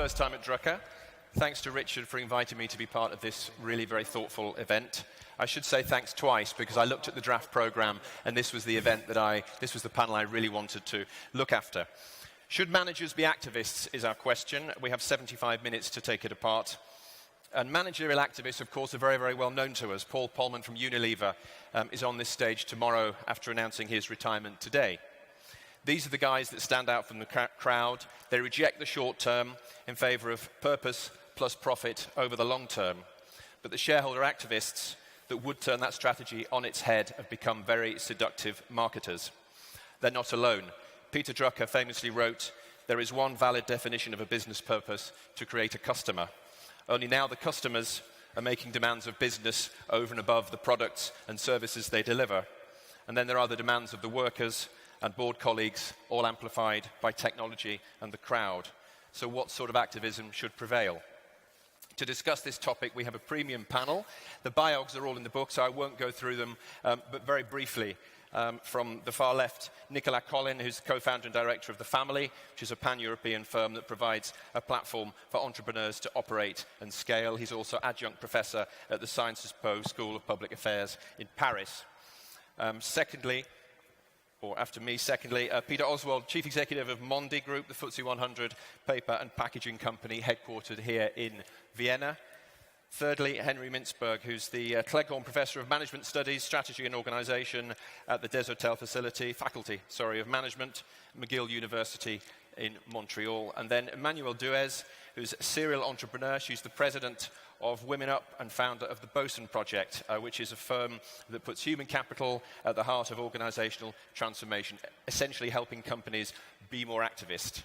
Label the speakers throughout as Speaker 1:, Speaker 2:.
Speaker 1: first time at Drucker. Thanks to Richard for inviting me to be part of this really very thoughtful event. I should say thanks twice because I looked at the draft program and this was the this was the panel I really wanted to look after. Should managers be activists is our question. We have 75 minutes to take it apart. And managerial activists, of course, are very, very well known to us. Paul Polman from Unilever is on this stage tomorrow after announcing his retirement today. These are the guys that stand out from the crowd. They reject the short term in favor of purpose plus profit over the long term. But the shareholder activists that would turn that strategy on its head have become very seductive marketers. They're not alone. Peter Drucker famously wrote, "There is one valid definition of a business purpose: to create a customer." Only now the customers are making demands of business over and above the products and services they deliver. And then there are the demands of the workers and board colleagues, all amplified by technology and the crowd. So what sort of activism should prevail? To discuss this topic, we have a premium panel. The biogs are all in the book, so I won't go through them, but very briefly, from the far left, Nicolas Colin, who's the co-founder and director of The Family, which is a pan-European firm that provides a platform for entrepreneurs to operate and scale. He's also adjunct professor at the Sciences Po School of Public Affairs in Paris. Secondly, Peter Oswald, Chief Executive of Mondi Group, the FTSE 100 paper and packaging company headquartered here in Vienna. Thirdly, Henry Mintzberg, who's the Cleghorn Professor of Management Studies, Strategy and Organization at the Desautels Faculty of Management, McGill University in Montreal. And then Emmanuelle Duez, who's a serial entrepreneur. She's the president of Women Up and founder of the Boson Project, which is a firm that puts human capital at the heart of organizational transformation, essentially helping companies be more activist.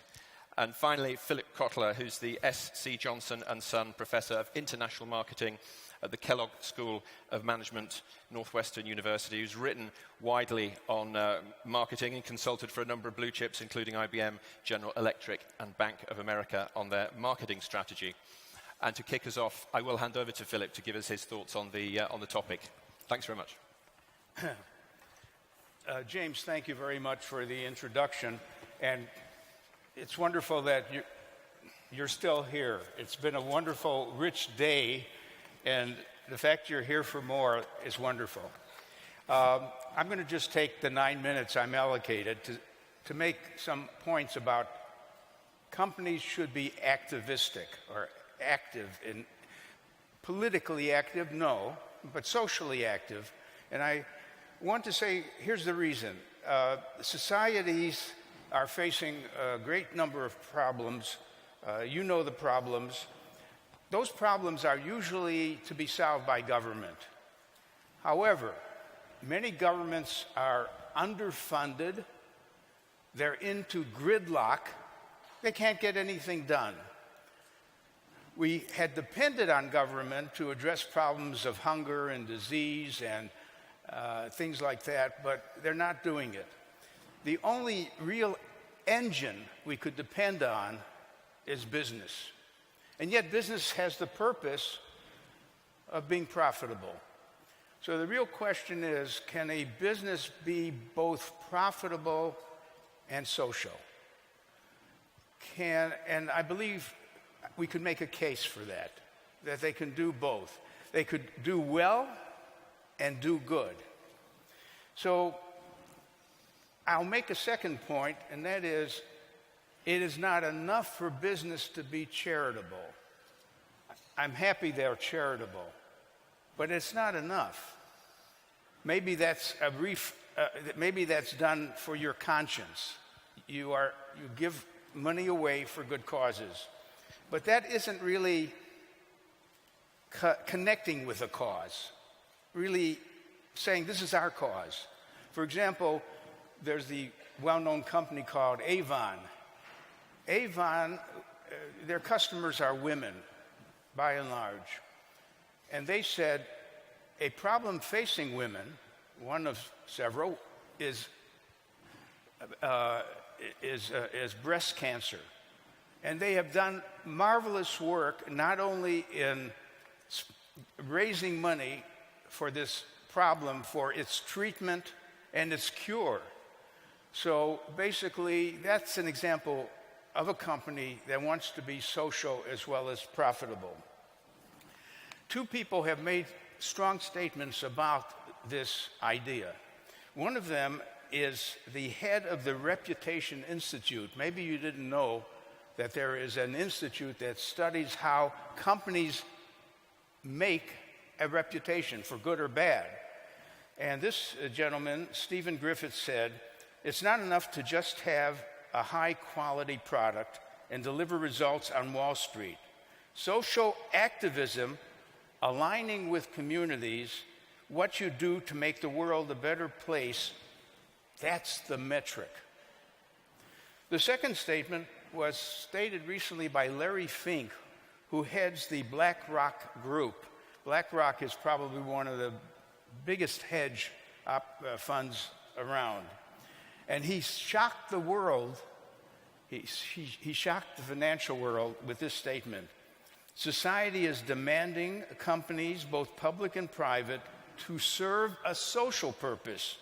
Speaker 1: And finally, Philip Kotler, who's the S.C. Johnson and Son Professor of International Marketing at the Kellogg School of Management, Northwestern University, who's written widely on marketing and consulted for a number of blue chips, including IBM, General Electric, and Bank of America on their marketing strategy. And to kick us off, I will hand over to Philip to give us his thoughts on the topic. Thanks very much.
Speaker 2: James, thank you very much for the introduction. And it's wonderful that you're still here. It's been a wonderful, rich day, and the fact you're here for more is wonderful. I'm going to just take the 9 minutes I'm allocated to make some points about companies should be activistic or active. In politically active, no, but socially active. And I want to say, here's the reason. Societies are facing a great number of problems. You know the problems. Those problems are usually to be solved by government. However, many governments are underfunded. They're into gridlock. They can't get anything done. We had depended on government to address problems of hunger and disease and things like that, but they're not doing it. The only real engine we could depend on is business. And yet business has the purpose of being profitable. So the real question is, can a business be both profitable and social? And I believe we could make a case for that they can do both. They could do well and do good. So I'll make a second point, and that is, it is not enough for business to be charitable. I'm happy they're charitable, but it's not enough. Maybe that's maybe that's done for your conscience. You give money away for good causes, but that isn't really connecting with a cause. Really saying this is our cause. For example, there's the well-known company called Avon. Avon, their customers are women, by and large. And they said a problem facing women, one of several, is breast cancer. And they have done marvelous work, not only in raising money for this problem, for its treatment and its cure. So basically, that's an example of a company that wants to be social as well as profitable. Two people have made strong statements about this idea. One of them is the head of the Reputation Institute. Maybe you didn't know that there is an institute that studies how companies make a reputation, for good or bad. And this gentleman, Stephen Griffith, said, "It's not enough to just have a high-quality product and deliver results on Wall Street. Social activism, aligning with communities, what you do to make the world a better place, that's the metric." The second statement was stated recently by Larry Fink, who heads the BlackRock Group. BlackRock is probably one of the biggest hedge funds around. And he shocked the world, he shocked the financial world with this statement: "Society is demanding companies, both public and private, to serve a social purpose.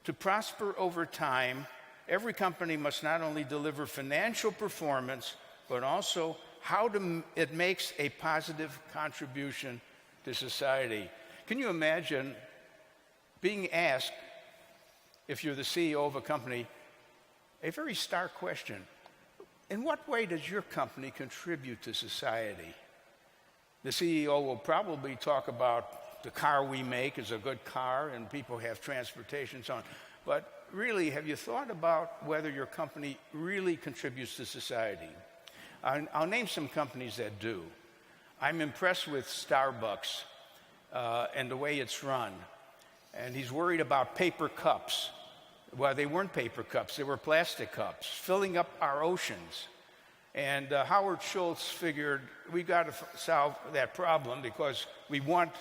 Speaker 2: To prosper over time, every company must not only deliver financial performance, but also how it makes a positive contribution to society." Can you imagine being asked, if you're the CEO of a company, a very stark question: in what way does your company contribute to society? The CEO will probably talk about the car we make is a good car and people have transportation and so on. But really, have you thought about whether your company really contributes to society? I'll name some companies that do. I'm impressed with Starbucks and the way it's run. And he's worried about paper cups. Well, they weren't paper cups, they were plastic cups, filling up our oceans. And Howard Schultz figured we got to solve that problem because we want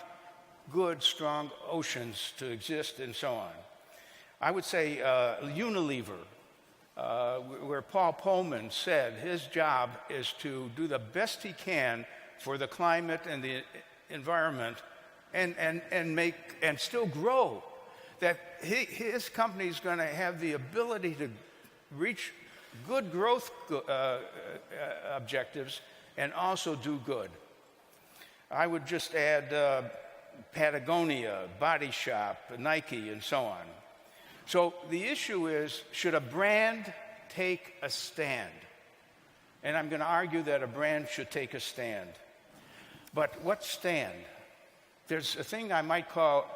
Speaker 2: good, strong oceans to exist and so on. I would say Unilever, where Paul Pullman said his job is to do the best he can for the climate and the environment and still grow. That his company is going to have the ability to reach good growth objectives and also do good. I would just add Patagonia, Body Shop, Nike, and so on. So the issue is, should a brand take a stand? And I'm going to argue that a brand should take a stand. But what stand? There's a thing I might call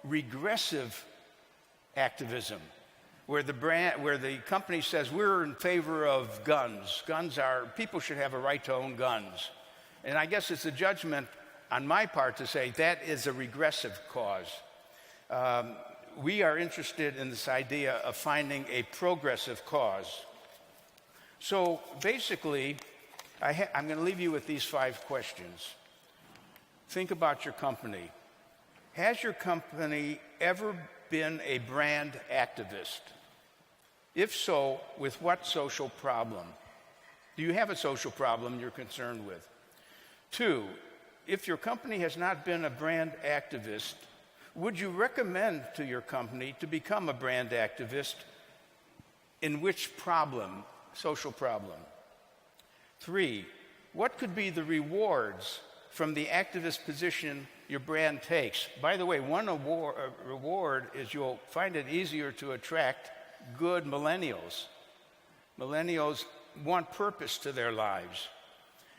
Speaker 2: regressive activism, where the company says we're in favor of guns. People should have a right to own guns. And I guess it's a judgment on my part to say that is a regressive cause. We are interested in this idea of finding a progressive cause. So basically, I'm going to leave you with these 5 questions. Think about your company. Has your company ever been a brand activist? If so, with what social problem? Do you have a social problem you're concerned with? 2, if your company has not been a brand activist, would you recommend to your company to become a brand activist? In which problem, social problem? 3, what could be the rewards from the activist position your brand takes? By the way, one reward is you'll find it easier to attract good millennials. Millennials want purpose to their lives,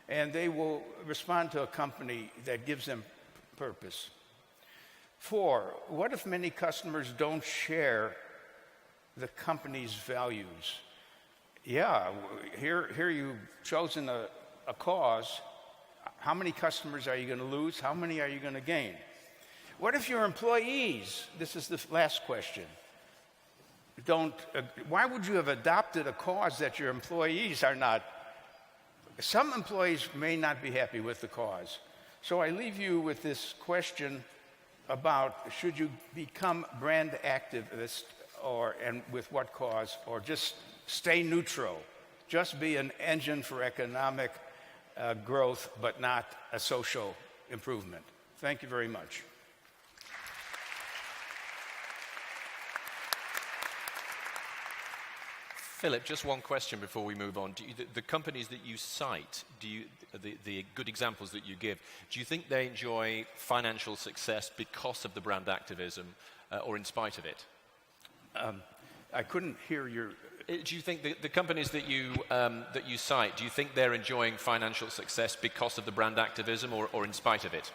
Speaker 2: and they will respond to a company that gives them purpose. 4, what if many customers don't share the company's values? Yeah, here you've chosen a cause. How many customers are you going to lose? How many are you going to gain? What if your employees, this is the last question, why would you have adopted a cause that your employees are not? Some employees may not be happy with the cause. So I leave you with this question about, should you become brand activist, and with what cause, or just stay neutral, just be an engine for economic growth, but not a social improvement. Thank you very much.
Speaker 1: Philip, just one question before we move on. The companies that you cite, the good examples that you give, do you think they enjoy financial success because of the brand activism or in spite of it?
Speaker 2: I couldn't hear your...
Speaker 1: Do you think the companies that you cite, do you think they're enjoying financial success because of the brand activism or in spite of it?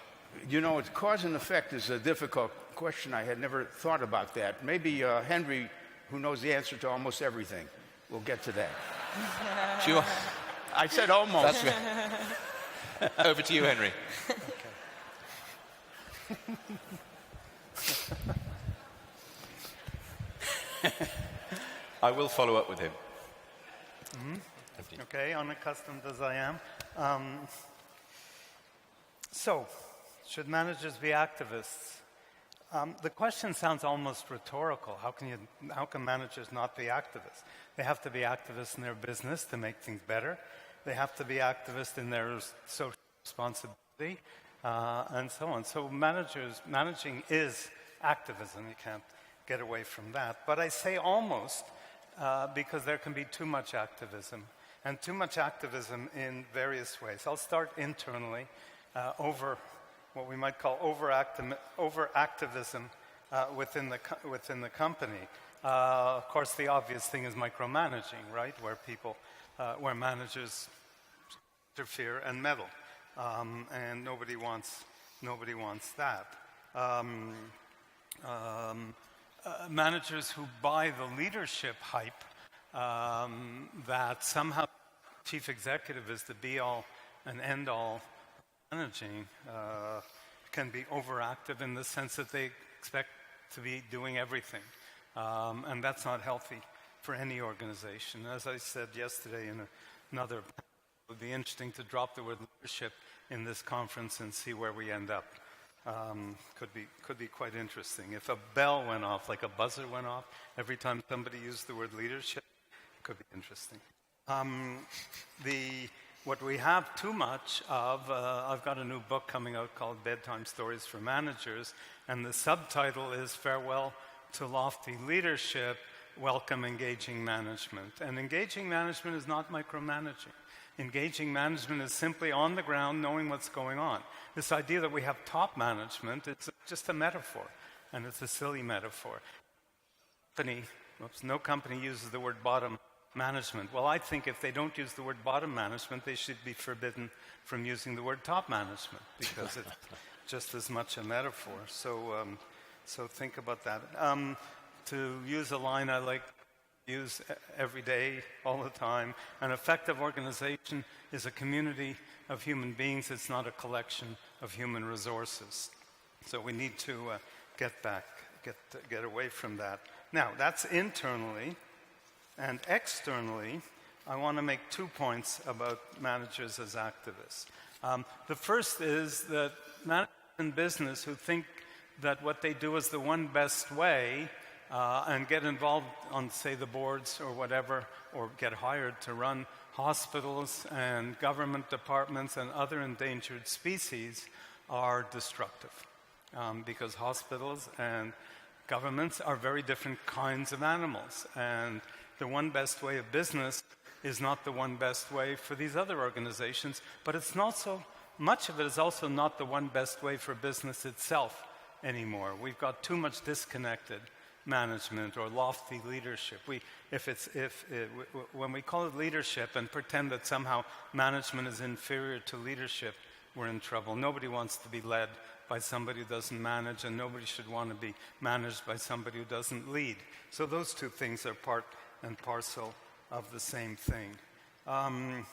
Speaker 2: You know, cause and effect is a difficult question. I had never thought about that. Maybe Henry, who knows the answer to almost everything, will get to that.
Speaker 1: Sure.
Speaker 2: I said almost.
Speaker 1: Over to you, Henry. I will follow up with him.
Speaker 3: Mm-hmm. Okay, unaccustomed as I am. So, should managers be activists? The question sounds almost rhetorical. How can managers not be activists? They have to be activists in their business to make things better. They have to be activists in their social responsibility, and so on. So managing is activism. You can't get away from that. But I say almost because there can be too much activism, and too much activism in various ways. I'll start internally over what we might call over-activism within the company. Of course, the obvious thing is micromanaging, right? Where managers interfere and meddle, and nobody wants that. Managers who buy the leadership hype that somehow chief executive is the be-all and end-all managing can be overactive in the sense that they expect to be doing everything. And that's not healthy for any organization. As I said yesterday in another, it would be interesting to drop the word leadership in this conference and see where we end up. Could be quite interesting. If a bell went off, like a buzzer went off, every time somebody used the word leadership, it could be interesting. What we have too much of, I've got a new book coming out called Bedtime Stories for Managers, and the subtitle is Farewell to Lofty Leadership, Welcome Engaging Management. And engaging management is not micromanaging. Engaging management is simply on the ground knowing what's going on. This idea that we have top management, it's just a metaphor, and it's a silly metaphor. No company uses the word bottom management. Well, I think if they don't use the word bottom management, they should be forbidden from using the word top management because it's just as much a metaphor. So think about that. To use a line I like to use every day, all the time, an effective organization is a community of human beings. It's not a collection of human resources. So we need to get away from that. Now, that's internally. And externally, I want to make 2 points about managers as activists. The first is that managers in business who think that what they do is the one best way and get involved on, say, the boards or whatever, or get hired to run hospitals and government departments and other endangered species are destructive. Because hospitals and governments are very different kinds of animals. And the one best way of business is not the one best way for these other organizations, but it's not so much of it is also not the one best way for business itself anymore. We've got too much disconnected management or lofty leadership. When we call it leadership and pretend that somehow management is inferior to leadership, we're in trouble. Nobody wants to be led by somebody who doesn't manage, and nobody should want to be managed by somebody who doesn't lead. So those two things are part and parcel of the same thing. But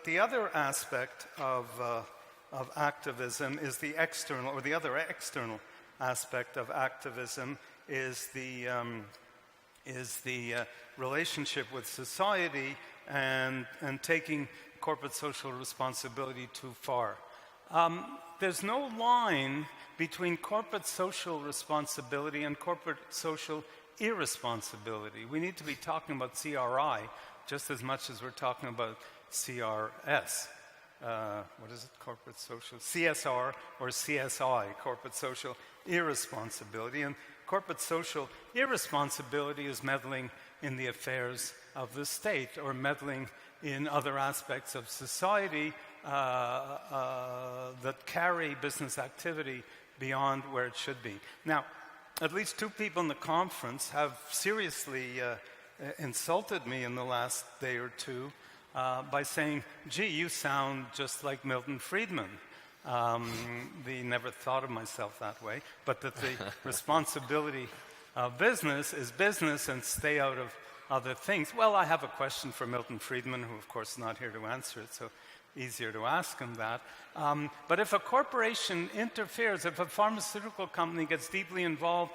Speaker 3: the other aspect of activism is the external, or the other external aspect of activism is the relationship with society and taking corporate social responsibility too far. There's no line between corporate social responsibility and corporate social irresponsibility. We need to be talking about CRI just as much as we're talking about CRS. What is it? Corporate social, CSR or CSI, corporate social irresponsibility. And corporate social irresponsibility is meddling in the affairs of the state or meddling in other aspects of society that carry business activity beyond where it should be. Now, at least 2 people in the conference have seriously insulted me in the last day or 2 by saying, gee, you sound just like Milton Friedman. They never thought of myself that way, but that the responsibility of business is business and stay out of other things. Well, I have a question for Milton Friedman, who of course is not here to answer it, so easier to ask him that. But if a corporation interferes, if a pharmaceutical company gets deeply involved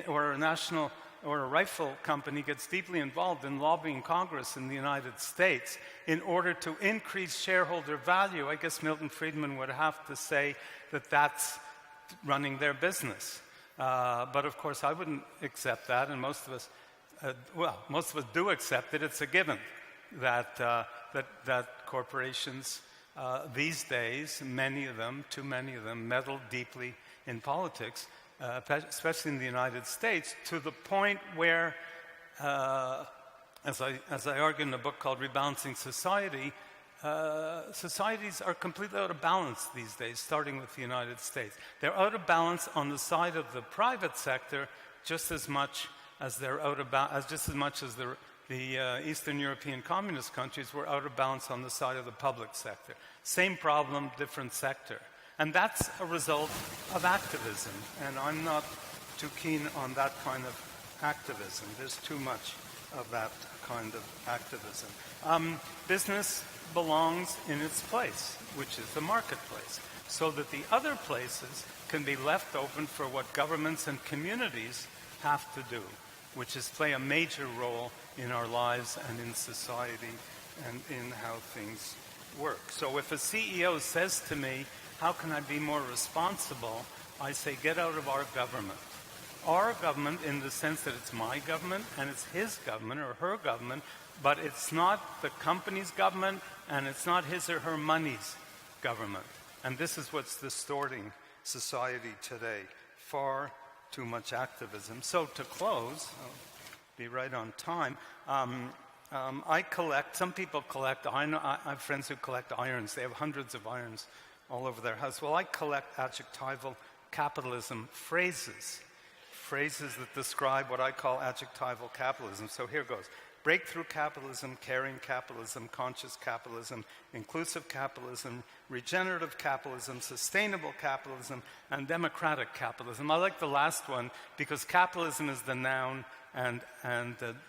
Speaker 3: or a national or a rifle company gets deeply involved in lobbying Congress in the United States in order to increase shareholder value, I guess Milton Friedman would have to say that that's running their business. But of course, I wouldn't accept that, and most of us do accept it. It's a given that corporations these days, too many of them, meddle deeply in politics, especially in the United States, to the point where, as I argue in a book called Rebalancing Society, societies are completely out of balance these days, starting with the United States. They're out of balance on the side of the private sector just as much as they're out of just as much as the Eastern European communist countries were out of balance on the side of the public sector. Same problem, different sector. And that's a result of activism, and I'm not too keen on that kind of activism. There's too much of that kind of activism. Business belongs in its place, which is the marketplace, so that the other places can be left open for what governments and communities have to do, which is play a major role in our lives and in society and in how things work. So if a CEO says to me, how can I be more responsible? I say, get out of our government. Our government in the sense that it's my government and it's his government or her government, but it's not the company's government and it's not his or her money's government. And this is what's distorting society today. Far too much activism. So to close, I'll be right on time. I collect, some people collect, I have friends who collect irons. They have hundreds of irons all over their house. Well, I collect adjectival capitalism phrases that describe what I call adjectival capitalism. So here goes. Breakthrough capitalism, caring capitalism, conscious capitalism, inclusive capitalism, regenerative capitalism, sustainable capitalism, and democratic capitalism. I like the last one because capitalism is the noun and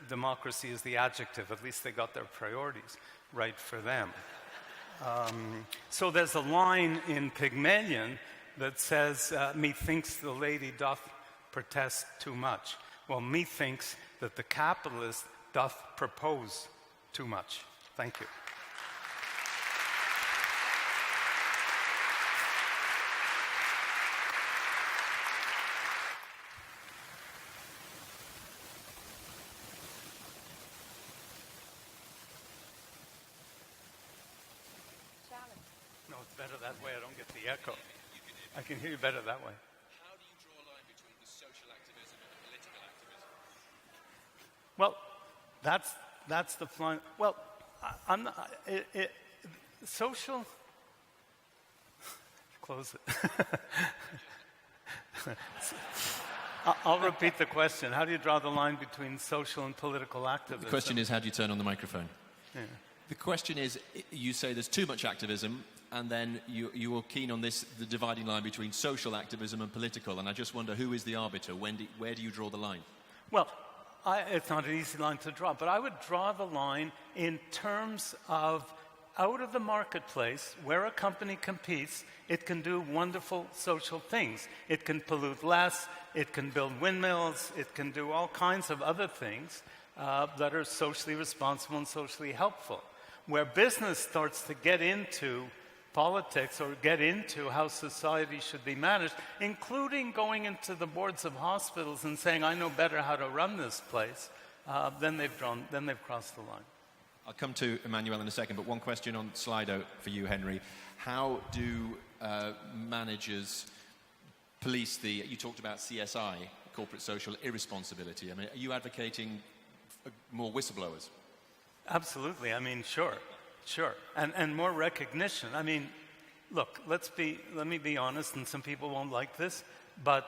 Speaker 3: democracy is the adjective. At least they got their priorities right for them. So there's a line in Pygmalion that says, methinks the lady doth protest too much. Well, methinks that the capitalist doth propose too much. Thank you. No, it's better that way. I don't get the echo. I can hear you better that way.
Speaker 1: How do you draw a line between the social activism and the political activism?
Speaker 3: Well, that's the flying. Well, I'm not, social. Close it. I'll repeat the question. How do you draw the line between social and political activism?
Speaker 4: The question is, how do you turn on the microphone?
Speaker 3: Yeah.
Speaker 4: The question is, you say there's too much activism, and then you are keen on this, the dividing line between social activism and political, and I just wonder, who is the arbiter? Where do you draw the line?
Speaker 3: Well, it's not an easy line to draw, but I would draw the line in terms of out of the marketplace, where a company competes, it can do wonderful social things. It can pollute less, it can build windmills, it can do all kinds of other things that are socially responsible and socially helpful. Where business starts to get into politics or get into how society should be managed, including going into the boards of hospitals and saying, I know better how to run this place, then they've crossed the line.
Speaker 4: I'll come to Emmanuelle in a second, but one question on Slido for you, Henry. How do managers police you talked about CSI, corporate social irresponsibility. I mean, are you advocating more whistleblowers?
Speaker 3: Absolutely. I mean, sure. And more recognition. I mean, look, let me be honest, and some people won't like this, but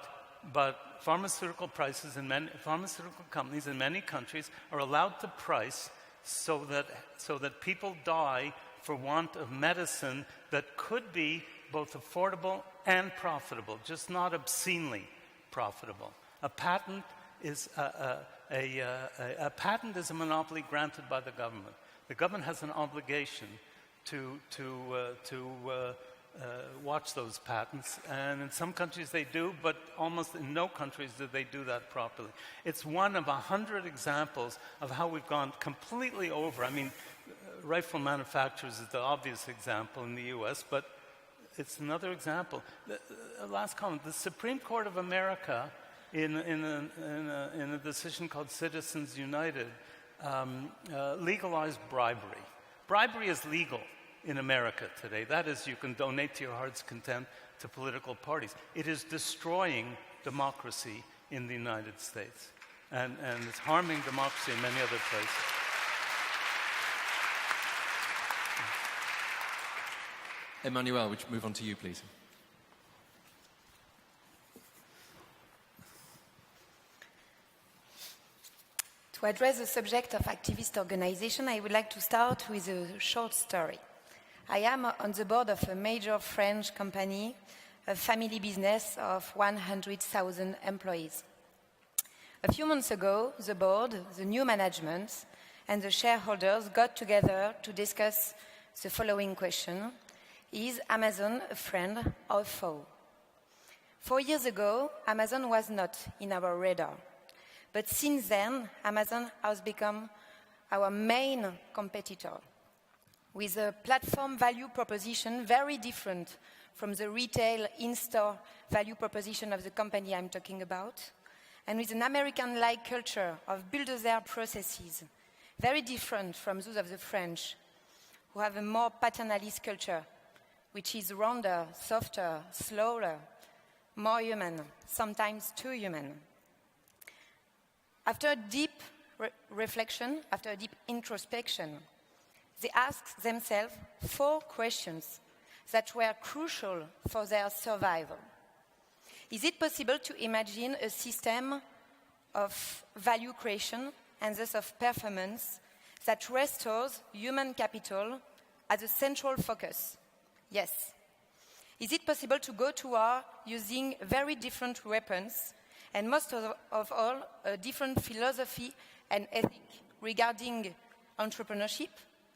Speaker 3: pharmaceutical companies in many countries are allowed to price so that people die for want of medicine that could be both affordable and profitable, just not obscenely profitable. A patent is a patent is a monopoly granted by the government. The government has an obligation to watch those patents, and in some countries they do, but almost in no countries do they do that properly. It's one of 100 examples of how we've gone completely over. I mean, rifle manufacturers is the obvious example in the US, but it's another example. Last comment, the Supreme Court of America, in a decision called Citizens United, legalized bribery. Bribery is legal in America today. That is, you can donate to your heart's content to political parties. It is destroying democracy in the United States, and it's harming democracy in many other places.
Speaker 4: Emmanuelle, would you move on to you, please?
Speaker 5: To address the subject of activist organization, I would like to start with a short story. I am on the board of a major French company, a family business of 100,000 employees. A few months ago, the board, the new management, and the shareholders got together to discuss the following question: is Amazon a friend or a foe? 4 years ago, Amazon was not in our radar. But since then, Amazon has become our main competitor, with a platform value proposition very different from the retail in-store value proposition of the company I'm talking about, and with an American-like culture of bulldozer processes, very different from those of the French, who have a more paternalist culture, which is rounder, softer, slower, more human, sometimes too human. After a deep reflection, after a deep introspection, they asked themselves 4 questions that were crucial for their survival. Is it possible to imagine a system of value creation and thus of performance that restores human capital as a central focus? Yes. Is it possible to go to war using very different weapons and most of all, a different philosophy and ethic regarding entrepreneurship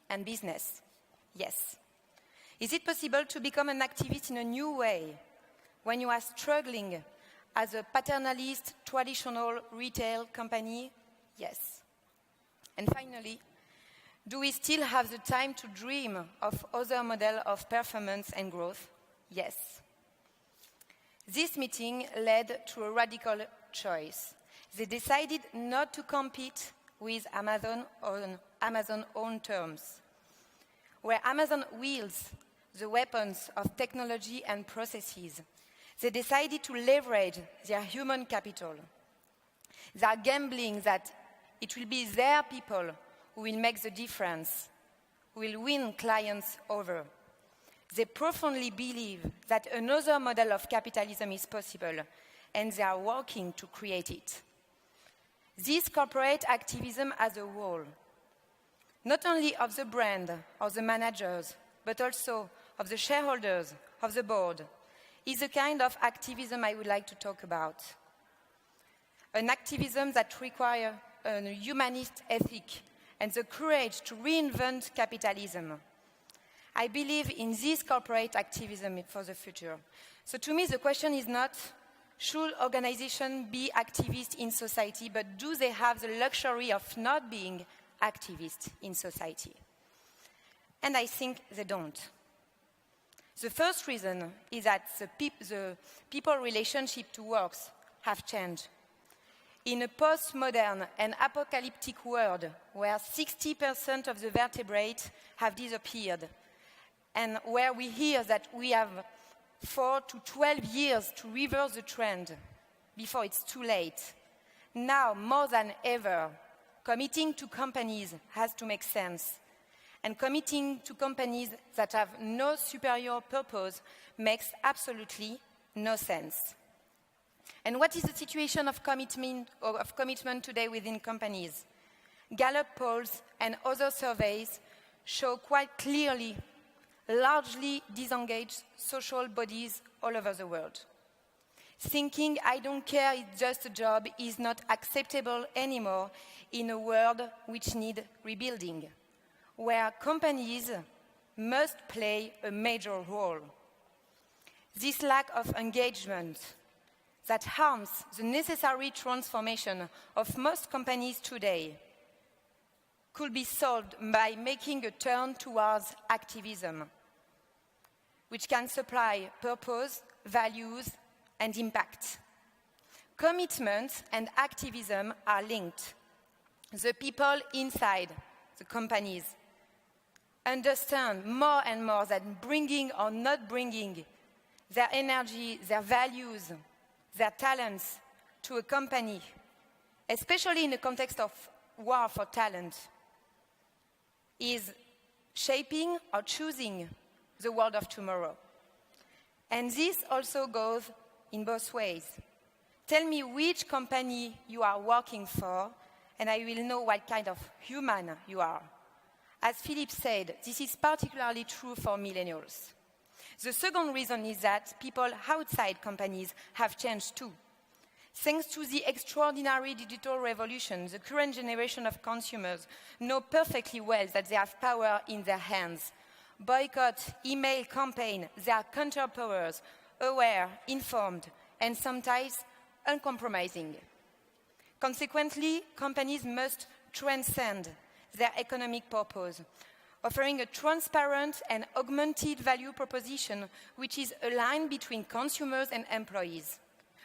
Speaker 5: and business? Yes. Is it possible to become an activist in a new way when you are struggling as a paternalist, traditional retail company? Yes. And finally, do we still have the time to dream of other models of performance and growth? Yes. This meeting led to a radical choice. They decided not to compete with Amazon on Amazon's own terms. Where Amazon wields the weapons of technology and processes, they decided to leverage their human capital. They are gambling that it will be their people who will make the difference, who will win clients over. They profoundly believe that another model of capitalism is possible, and they are working to create it. This corporate activism has a role, not only of the brand or the managers, but also of the shareholders, of the board, is the kind of activism I would like to talk about. An activism that requires a humanist ethic and the courage to reinvent capitalism. I believe in this corporate activism for the future. So to me, the question is not, should organizations be activists in society, but do they have the luxury of not being activists in society? And I think they don't. The first reason is that the people relationship to works have changed. In a postmodern and apocalyptic world where 60% of the vertebrates have disappeared, and where we hear that we have 4 to 12 years to reverse the trend before it's too late, now more than ever, Committing to companies has to make sense. And committing to companies that have no superior purpose makes absolutely no sense. And what is the situation of commitment today within companies? Gallup polls and other surveys show quite clearly largely disengaged social bodies all over the world. Thinking I don't care, it's just a job is not acceptable anymore in a world which needs rebuilding, where companies must play a major role. This lack of engagement that harms the necessary transformation of most companies today could be solved by making a turn towards activism, which can supply purpose, values, and impact. Commitment and activism are linked. The people inside the companies understand more and more that bringing or not bringing their energy, their values, their talents to a company, especially in the context of war for talent, is shaping or choosing the world of tomorrow. And this also goes in both ways. Tell me which company you are working for, and I will know what kind of human you are. As Philip said, this is particularly true for millennials. The second reason is that people outside companies have changed too. Thanks to the extraordinary digital revolution, the current generation of consumers know perfectly well that they have power in their hands. Boycott, email campaign, they are counterpowers, aware, informed, and sometimes uncompromising. Consequently, companies must transcend their economic purpose, offering a transparent and augmented value proposition which is aligned between consumers and employees.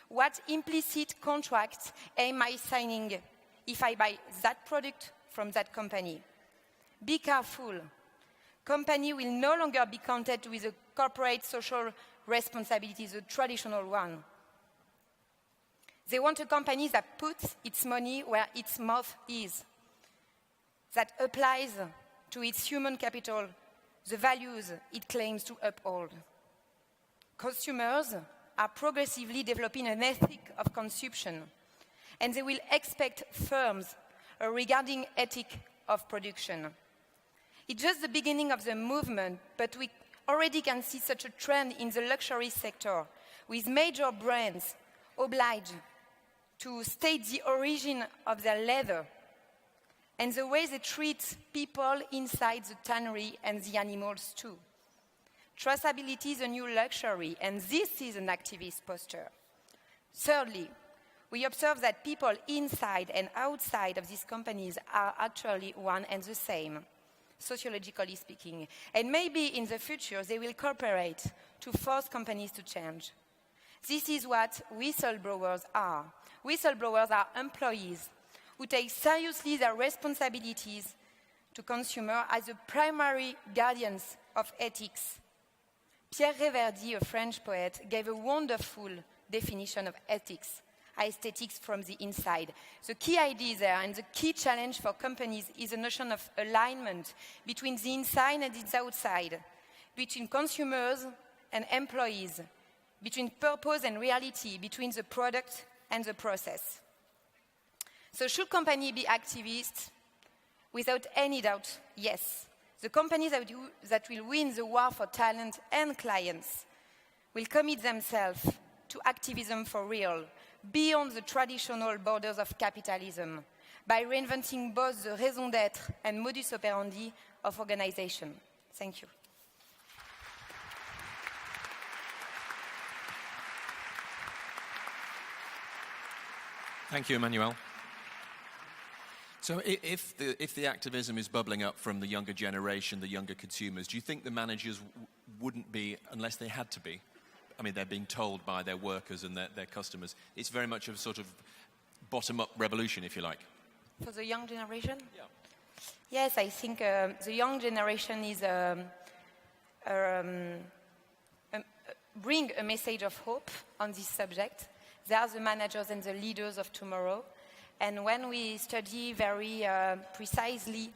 Speaker 5: What implicit contracts am I signing if I buy that product from that company? Be careful. Company will no longer be counted with a corporate social responsibility, the traditional one. They want a company that puts its money where its mouth is, that applies to its human capital the values it claims to uphold. Consumers are progressively developing an ethic of consumption, and they will expect firms regarding ethic of production. It's just the beginning of the movement, but we already can see such a trend in the luxury sector, with major brands obliged to state the origin of their leather and the way they treat people inside the tannery and the animals too. Traceability is a new luxury, and this is an activist posture. Thirdly, we observe that people inside and outside of these companies are actually one and the same, sociologically speaking. And maybe in the future they will cooperate to force companies to change. This is what whistleblowers are. Whistleblowers are employees who take seriously their responsibilities to consumers as the primary guardians of ethics. Pierre Reverdy, a French poet, gave a wonderful definition of ethics, aesthetics from the inside. The key idea there and the key challenge for companies is the notion of alignment between the inside and the outside, between consumers and employees, between purpose and reality, between the product and the process. So should companies be activists? Without any doubt, yes. The companies that will win the war for talent and clients will commit themselves to activism for real, beyond the traditional borders of capitalism, by reinventing both the raison d'être and modus operandi of organization. Thank you.
Speaker 4: Thank you, Emmanuelle. So if the activism is bubbling up from the younger generation, the younger consumers, do you think the managers wouldn't be, unless they had to be? I mean, they're being told by their workers and their customers. It's very much a sort of bottom-up revolution, if you like.
Speaker 5: For the young generation?
Speaker 4: Yeah.
Speaker 5: Yes, I think the young generation is bring a message of hope on this subject. They are the managers and the leaders of tomorrow. And when we study very precisely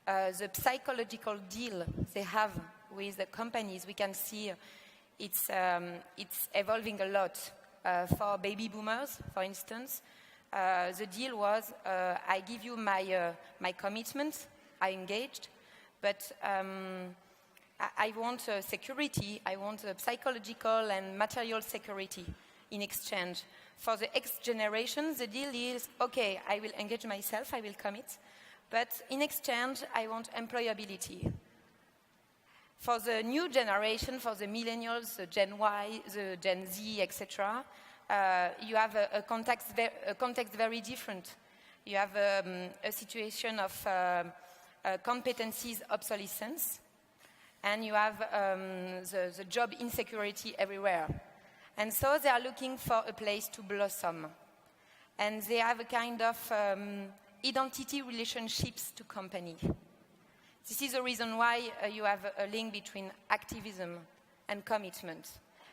Speaker 5: the psychological deal they have with the companies, we can see it's evolving a lot. For baby boomers, for instance, the deal was, I give you my commitment, I engaged, but I want security, I want psychological and material security in exchange. For the X generation, the deal is, okay, I will engage myself, I will commit, but in exchange, I want employability. For the new generation, for the millennials, the Gen Y, the Gen Z, etc., you have a context very different. You have a situation of competencies obsolescence, and you have the job insecurity everywhere. And so they are looking for a place to blossom. And they have a kind of identity relationships to company. This is the reason why you have a link between activism and commitment.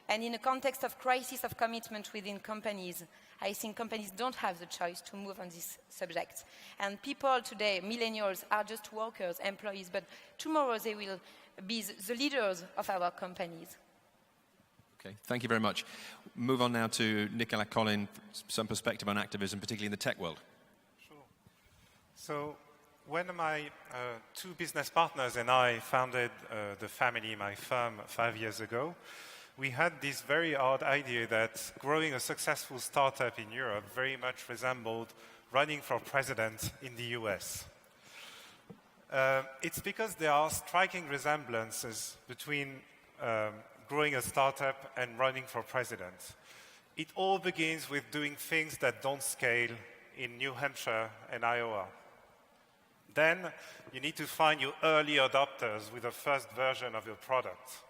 Speaker 5: And in a context of crisis of commitment within companies, I think companies don't have the choice to move on this subject. And people today, millennials, are just workers, employees, but tomorrow they will be the leaders of our companies.
Speaker 4: Okay, thank you very much. Move on now to Nicolas, Colin, some perspective on activism, particularly in the tech world.
Speaker 6: Sure. So when my two business partners and I founded the family, my firm, 5 years ago, we had this very odd idea that growing a successful startup in Europe very much resembled running for president in the US. It's because there are striking resemblances between growing a startup and running for president. It all begins with doing things that don't scale in New Hampshire and Iowa. Then you need to find your early adopters with the first version of your product.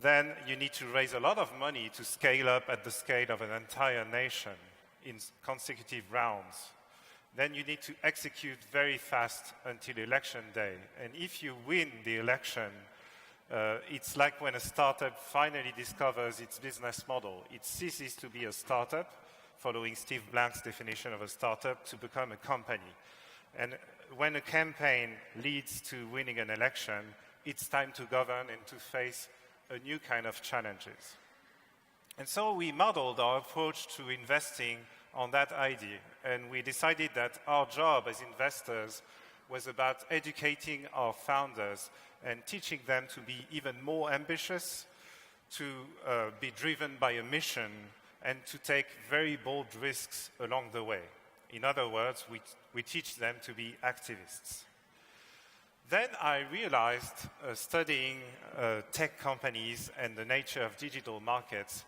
Speaker 6: Then you need to raise a lot of money to scale up at the scale of an entire nation in consecutive rounds. Then you need to execute very fast until election day. And if you win the election, it's like when a startup finally discovers its business model. It ceases to be a startup, following Steve Blank's definition of a startup, to become a company. And when a campaign leads to winning an election, it's time to govern and to face a new kind of challenges. And so we modeled our approach to investing on that idea. And we decided that our job as investors was about educating our founders and teaching them to be even more ambitious, to be driven by a mission, and to take very bold risks along the way. In other words, we teach them to be activists. Then I realized, studying tech companies and the nature of digital markets,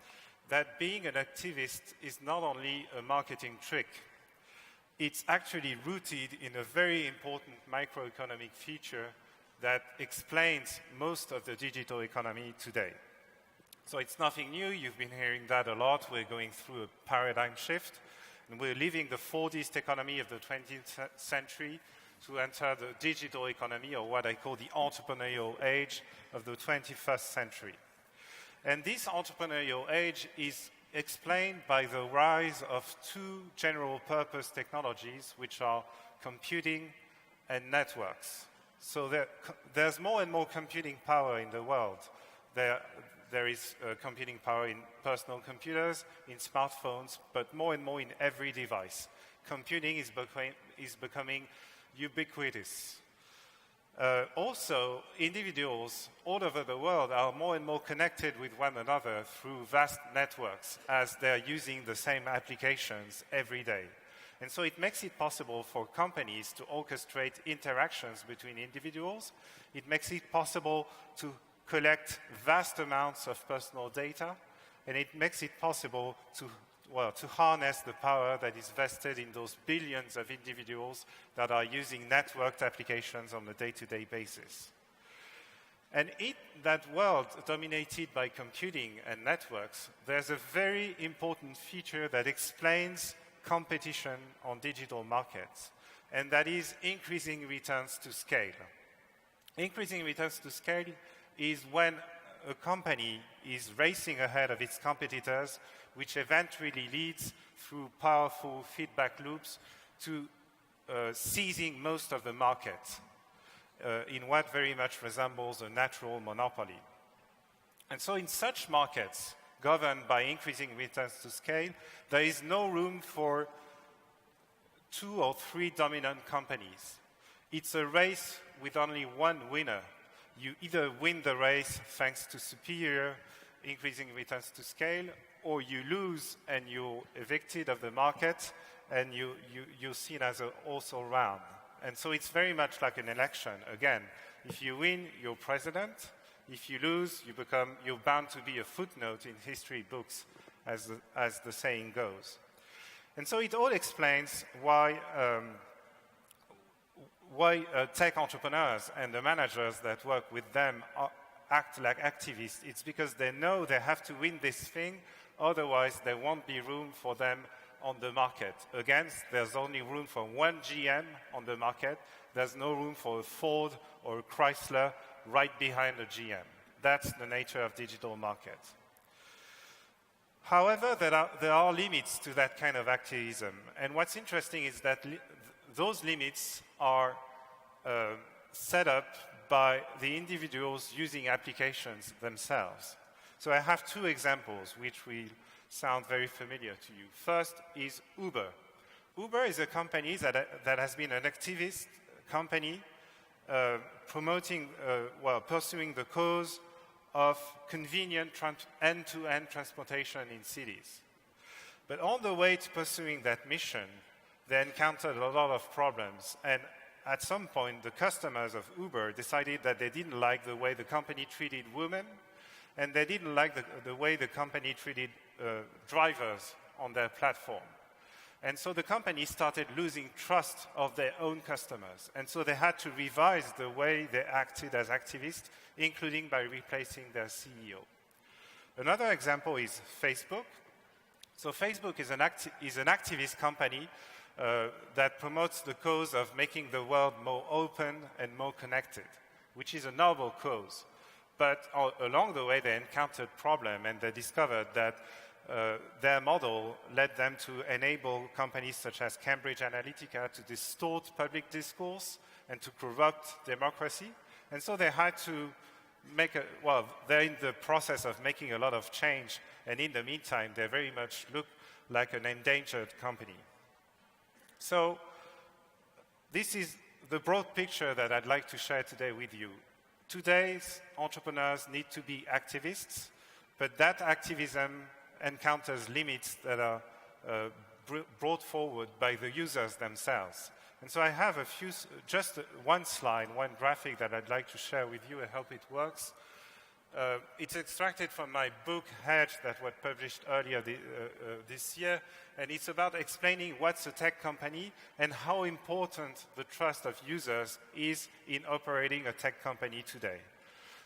Speaker 6: that being an activist is not only a marketing trick. It's actually rooted in a very important microeconomic feature that explains most of the digital economy today. So it's nothing new. You've been hearing that a lot. We're going through a paradigm shift, and we're leaving the Fordist economy of the 20th century to enter the digital economy, or what I call the entrepreneurial age of the 21st century. And this entrepreneurial age is explained by the rise of two general-purpose technologies, which are computing and networks. So there's more and more computing power in the world. There is computing power in personal computers, in smartphones, but more and more in every device. Computing is becoming ubiquitous. Also, individuals all over the world are more and more connected with one another through vast networks as they're using the same applications every day. And so it makes it possible for companies to orchestrate interactions between individuals. It makes it possible to collect vast amounts of personal data, and it makes it possible to harness the power that is vested in those billions of individuals that are using networked applications on a day-to-day basis. And in that world dominated by computing and networks, there's a very important feature that explains competition on digital markets, and that is increasing returns to scale. Increasing returns to scale is when a company is racing ahead of its competitors, which eventually leads through powerful feedback loops to seizing most of the market in what very much resembles a natural monopoly. And so in such markets, governed by increasing returns to scale, there is no room for 2 or 3 dominant companies. It's a race with only one winner. You either win the race thanks to superior increasing returns to scale, or you lose and you're evicted of the market and you're seen as an also round. And so it's very much like an election. Again, if you win, you're president. If you lose, you're bound to be a footnote in history books, as the saying goes. And so it all explains why tech entrepreneurs and the managers that work with them act like activists. It's because they know they have to win this thing, otherwise there won't be room for them on the market. Again, there's only room for one GM on the market. There's no room for a Ford or a Chrysler right behind a GM. That's the nature of digital markets. However, there are limits to that kind of activism. And what's interesting is that those limits are set up by the individuals using applications themselves. So I have 2 examples which will sound very familiar to you. First is Uber. Uber is a company that has been an activist company pursuing the cause of convenient end-to-end transportation in cities. But on the way to pursuing that mission, they encountered a lot of problems. And at some point, the customers of Uber decided that they didn't like the way the company treated women, and they didn't like the way the company treated drivers on their platform. And so the company started losing trust of their own customers. And so they had to revise the way they acted as activists, including by replacing their CEO. Another example is Facebook. So Facebook is an activist company that promotes the cause of making the world more open and more connected, which is a noble cause. But along the way, they encountered problems, and they discovered that their model led them to enable companies such as Cambridge Analytica to distort public discourse and to corrupt democracy. And so they had to they're in the process of making a lot of change, and in the meantime, they very much look like an endangered company. So this is the broad picture that I'd like to share today with you. Today's entrepreneurs need to be activists, but that activism encounters limits that are brought forward by the users themselves. And so I have just one slide, one graphic that I'd like to share with you. I hope it works. It's extracted from my book, Hedge, that was published earlier this year, and it's about explaining what's a tech company and how important the trust of users is in operating a tech company today.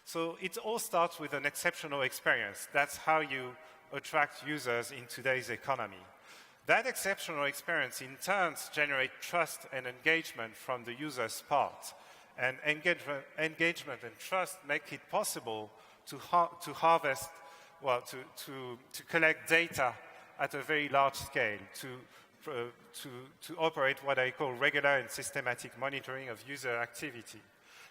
Speaker 6: So it all starts with an exceptional experience. That's how you attract users in today's economy. That exceptional experience in turn generates trust and engagement from the user's part. And engagement and trust make it possible to harvest, to collect data at a very large scale, to operate what I call regular and systematic monitoring of user activity,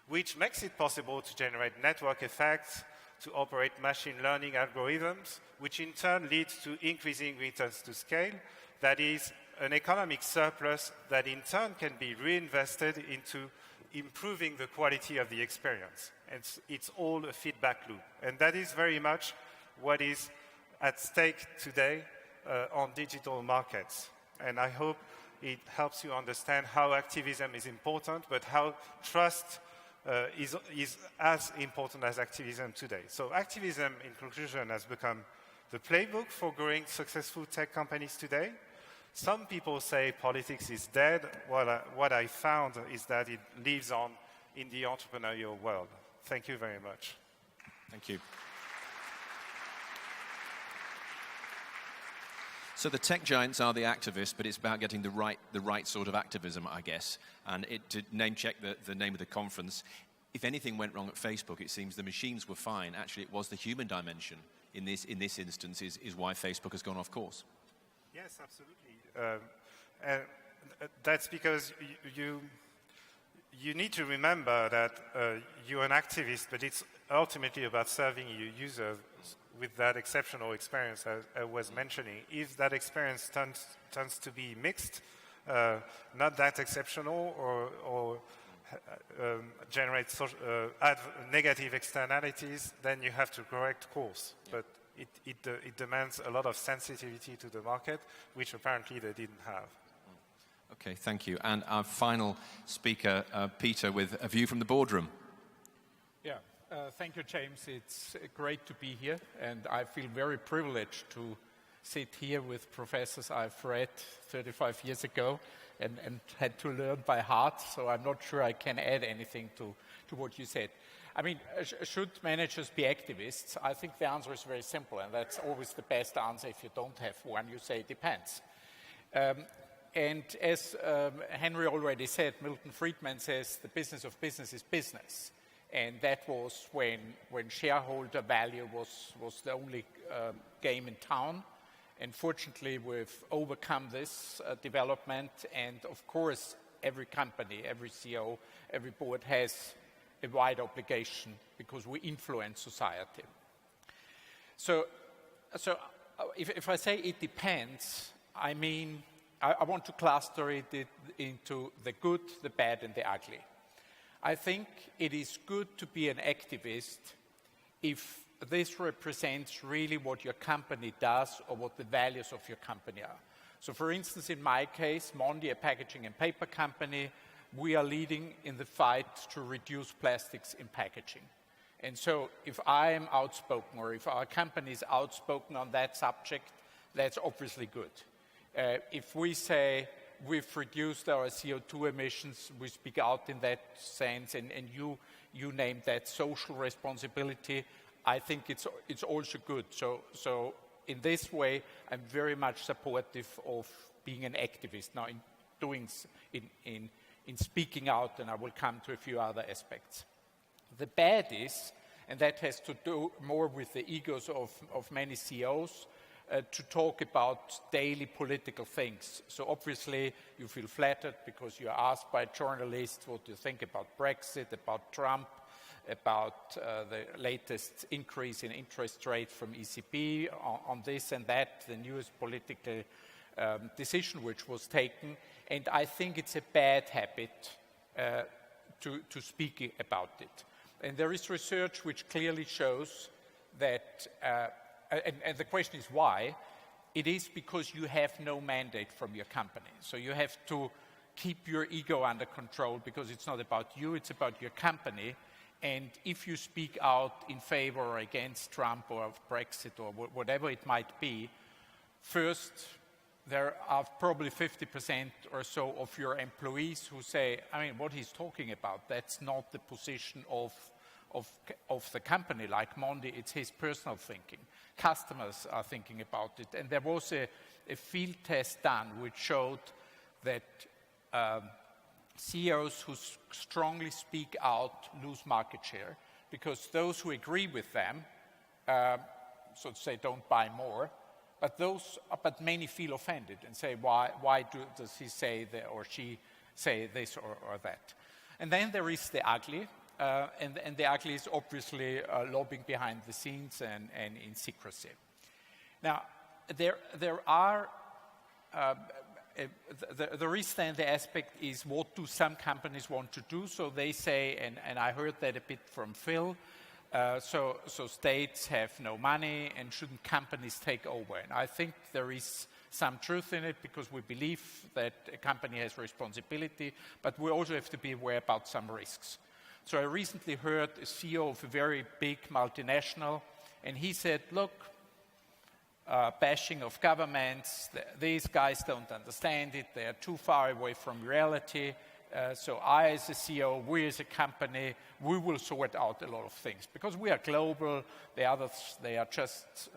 Speaker 6: which makes it possible to generate network effects, to operate machine learning algorithms, which in turn leads to increasing returns to scale. That is an economic surplus that in turn can be reinvested into improving the quality of the experience. It's all a feedback loop. And that is very much what is at stake today on digital markets. And I hope it helps you understand how activism is important, but how trust is as important as activism today. So activism, in conclusion, has become the playbook for growing successful tech companies today. Some people say politics is dead. What I found is that it lives on in the entrepreneurial world. Thank you very much.
Speaker 4: Thank you. So the tech giants are the activists, but it's about getting the right sort of activism, I guess. And to name-check the name of the conference, if anything went wrong at Facebook, it seems the machines were fine. Actually, it was the human dimension in this instance is why Facebook has gone off course.
Speaker 6: Yes, absolutely. that's because you need to remember that you're an activist, but it's ultimately about serving your users with that exceptional experience I was mentioning. If that experience turns to be mixed, not that exceptional, or generate add negative externalities, then you have to correct course. But it demands a lot of sensitivity to the market, which apparently they didn't have.
Speaker 4: Okay, thank you. And our final speaker, Peter, with a view from the boardroom.
Speaker 7: Yeah, thank you, James. It's great to be here, and I feel very privileged to sit here with professors I've read 35 years ago and had to learn by heart, so I'm not sure I can add anything to what you said. I mean, should managers be activists? I think the answer is very simple, and that's always the best answer. If you don't have one, you say it depends. And as Henry already said, Milton Friedman says the business of business is business. And that was when shareholder value was the only game in town. And fortunately, we've overcome this development. And of course, every company, every CEO, every board has a wide obligation because we influence society. So if I say it depends, I mean, I want to cluster it into the good, the bad, and the ugly. I think it is good to be an activist if this represents really what your company does or what the values of your company are. So for instance, in my case, Mondi, a packaging and paper company, we are leading in the fight to reduce plastics in packaging. And so if I am outspoken or if our company is outspoken on that subject, that's obviously good. If we say we've reduced our CO2 emissions, we speak out in that sense, and you name that social responsibility, I think it's also good. So in this way, I'm very much supportive of being an activist. Now, in speaking out, and I will come to a few other aspects. The bad is, and that has to do more with the egos of many CEOs, to talk about daily political things. So obviously you feel flattered because you're asked by journalists what you think about Brexit, about Trump, about the latest increase in interest rate from ECB on this and that, the newest political decision which was taken. And I think it's a bad habit to speak about it. And there is research which clearly shows that and the question is why. It is because you have no mandate from your company. So you have to keep your ego under control because it's not about you, it's about your company. And if you speak out in favor or against Trump or Brexit or whatever it might be, first, there are probably 50% or so of your employees who say, I mean, what he's talking about, that's not the position of the company, like Mondi, it's his personal thinking. Customers are thinking about it. And there was a field test done which showed that CEOs who strongly speak out lose market share because those who agree with them, so to say, don't buy more, but many feel offended and say, why does he say that or she say this or that? And then there is the ugly. And the ugly is obviously lobbying behind the scenes and in secrecy. Now, there are, the risk then the aspect is what do some companies want to do? So they say, and I heard that a bit from Phil, so states have no money and shouldn't companies take over? And I think there is some truth in it because we believe that a company has responsibility, but we also have to be aware about some risks. So I recently heard a CEO of a very big multinational, and he said, look, bashing of governments, these guys don't understand it, they are too far away from reality, so I as a CEO, we as a company, we will sort out a lot of things. Because we are global, the others, they are just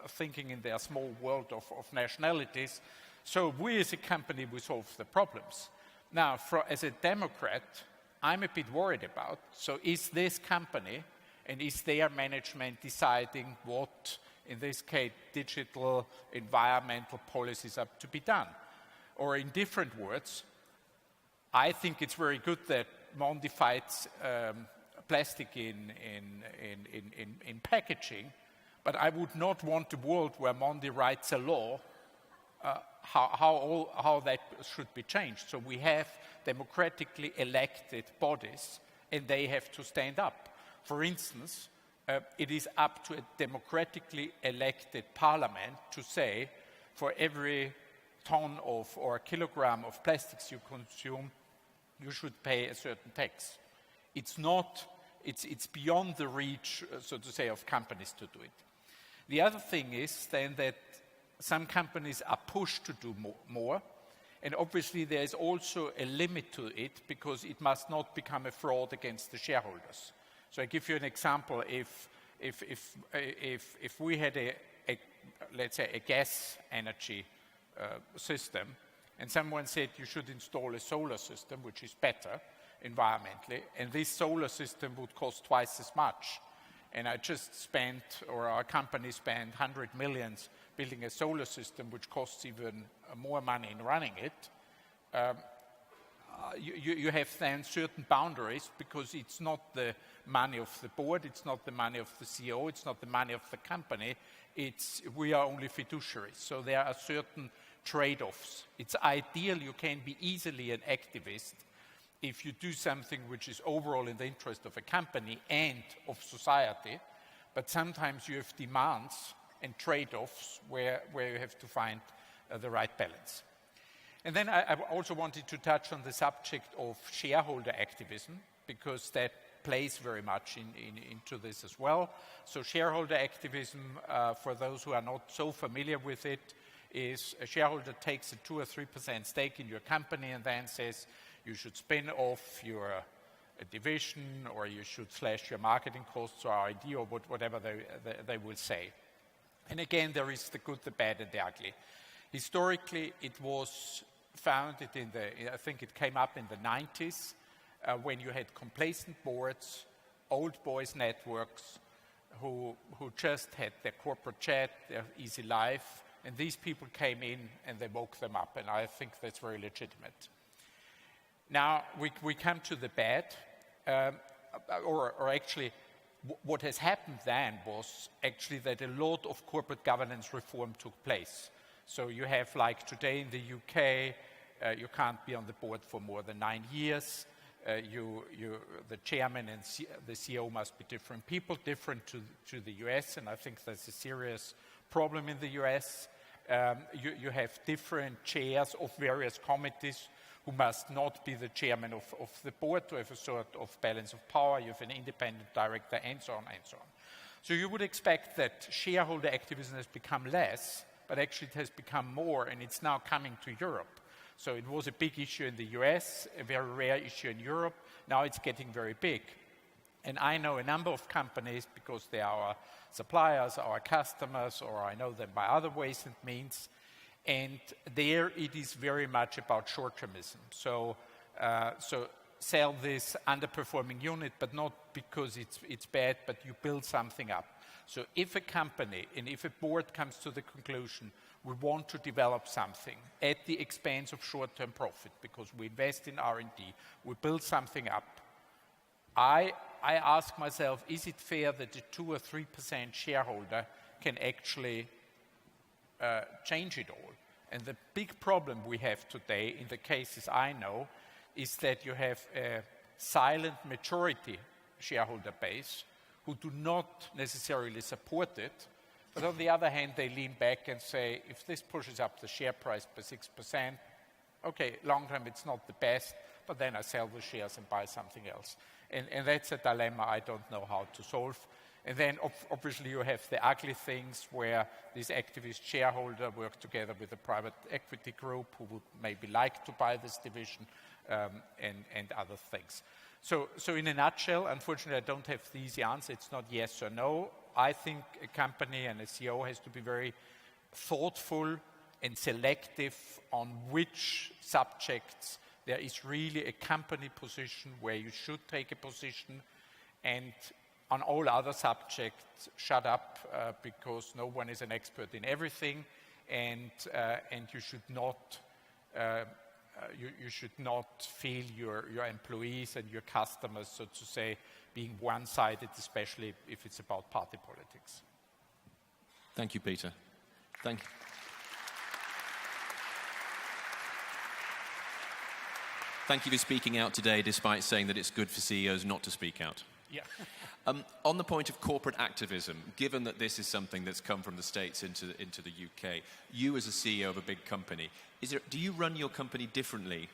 Speaker 7: thinking in their small world of nationalities, so we as a company, we solve the problems. Now, as a Democrat, I'm a bit worried about, so is this company and is their management deciding what, in this case, digital environmental policies are to be done? Or in different words, I think it's very good that Mondi fights plastic in packaging, but I would not want a world where Mondi writes a law how that should be changed. So we have democratically elected bodies, and they have to stand up. For instance, it is up to a democratically elected parliament to say, for every ton of or kilogram of plastics you consume, you should pay a certain tax. It's beyond the reach, so to say, of companies to do it. The other thing is then that some companies are pushed to do more, and obviously there is also a limit to it because it must not become a fraud against the shareholders. So I give you an example. If we had let's say a gas energy system, and someone said you should install a solar system, which is better environmentally, and this solar system would cost twice as much, and I just spent, or our company spent 100 million building a solar system, which costs even more money in running it, you have then certain boundaries because it's not the money of the board, it's not the money of the CEO, it's not the money of the company, we are only fiduciaries. So there are certain trade-offs. It's ideal you can be easily an activist if you do something which is overall in the interest of a company and of society, but sometimes you have demands and trade-offs where you have to find the right balance. And then I also wanted to touch on the subject of shareholder activism, because that plays very much into this as well. So shareholder activism, for those who are not so familiar with it, is a shareholder takes a 2 or 3% stake in your company and then says you should spin off your division, or you should slash your marketing costs or R&D, or whatever they will say. And again, there is the good, the bad, and the ugly. Historically, it was founded I think it came up in the 90s, when you had complacent boards, old boys networks, who just had their corporate jet, their easy life, and these people came in and they woke them up, and I think that's very legitimate. Now, we come to the bad, or actually, what has happened then was actually that a lot of corporate governance reform took place. So you have, like today in the UK, you can't be on the board for more than 9 years. The chairman and the CEO must be different people, different to the US, and I think that's a serious problem in the US. You have different chairs of various committees who must not be the chairman of the board to have a sort of balance of power. You have an independent director, and so on and so on. So you would expect that shareholder activism has become less, but actually it has become more, and it's now coming to Europe. So it was a big issue in the US, a very rare issue in Europe. Now it's getting very big. And I know a number of companies, because they are our suppliers, our customers, or I know them by other ways and means, and there it is very much about short-termism. So sell this underperforming unit, but not because it's bad, but you build something up. So if a company and if a board comes to the conclusion, we want to develop something at the expense of short-term profit, because we invest in R&D, we build something up, I ask myself, is it fair that a 2 or 3% shareholder can actually change it all? And the big problem we have today, in the cases I know, is that you have a silent majority shareholder base who do not necessarily support it, but on the other hand, they lean back and say, if this pushes up the share price by 6%, okay, long term it's not the best, but then I sell the shares and buy something else. And that's a dilemma I don't know how to solve. And then obviously you have the ugly things where this activist shareholder work together with a private equity group who would maybe like to buy this division, and other things. So in a nutshell, unfortunately I don't have the easy answer. It's not yes or no. I think a company and a CEO has to be very thoughtful and selective on which subjects there is really a company position where you should take a position, and on all other subjects, shut up, because no one is an expert in everything, and you should not you should not feel your employees and your customers, so to say, being one-sided, especially if it's about party politics.
Speaker 4: Thank you, Peter. Thank you. Thank you for speaking out today, despite saying that it's good for CEOs not to speak out.
Speaker 7: Yeah.
Speaker 4: On the point of corporate activism, given that this is something that's come from the States into the UK, you as a CEO of a big company, do you run your company differently,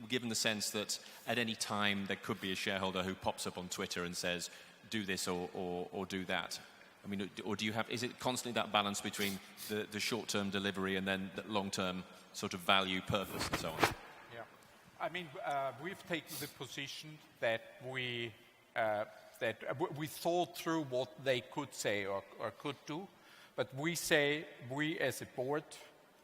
Speaker 4: given the sense that at any time there could be a shareholder who pops up on Twitter and says, do this or do that? I mean, or is it constantly that balance between the short-term delivery and then the long-term sort of value, purpose, and so on?
Speaker 7: Yeah. I mean, we've taken the position that we thought through what they could say or could do, but we say we as a board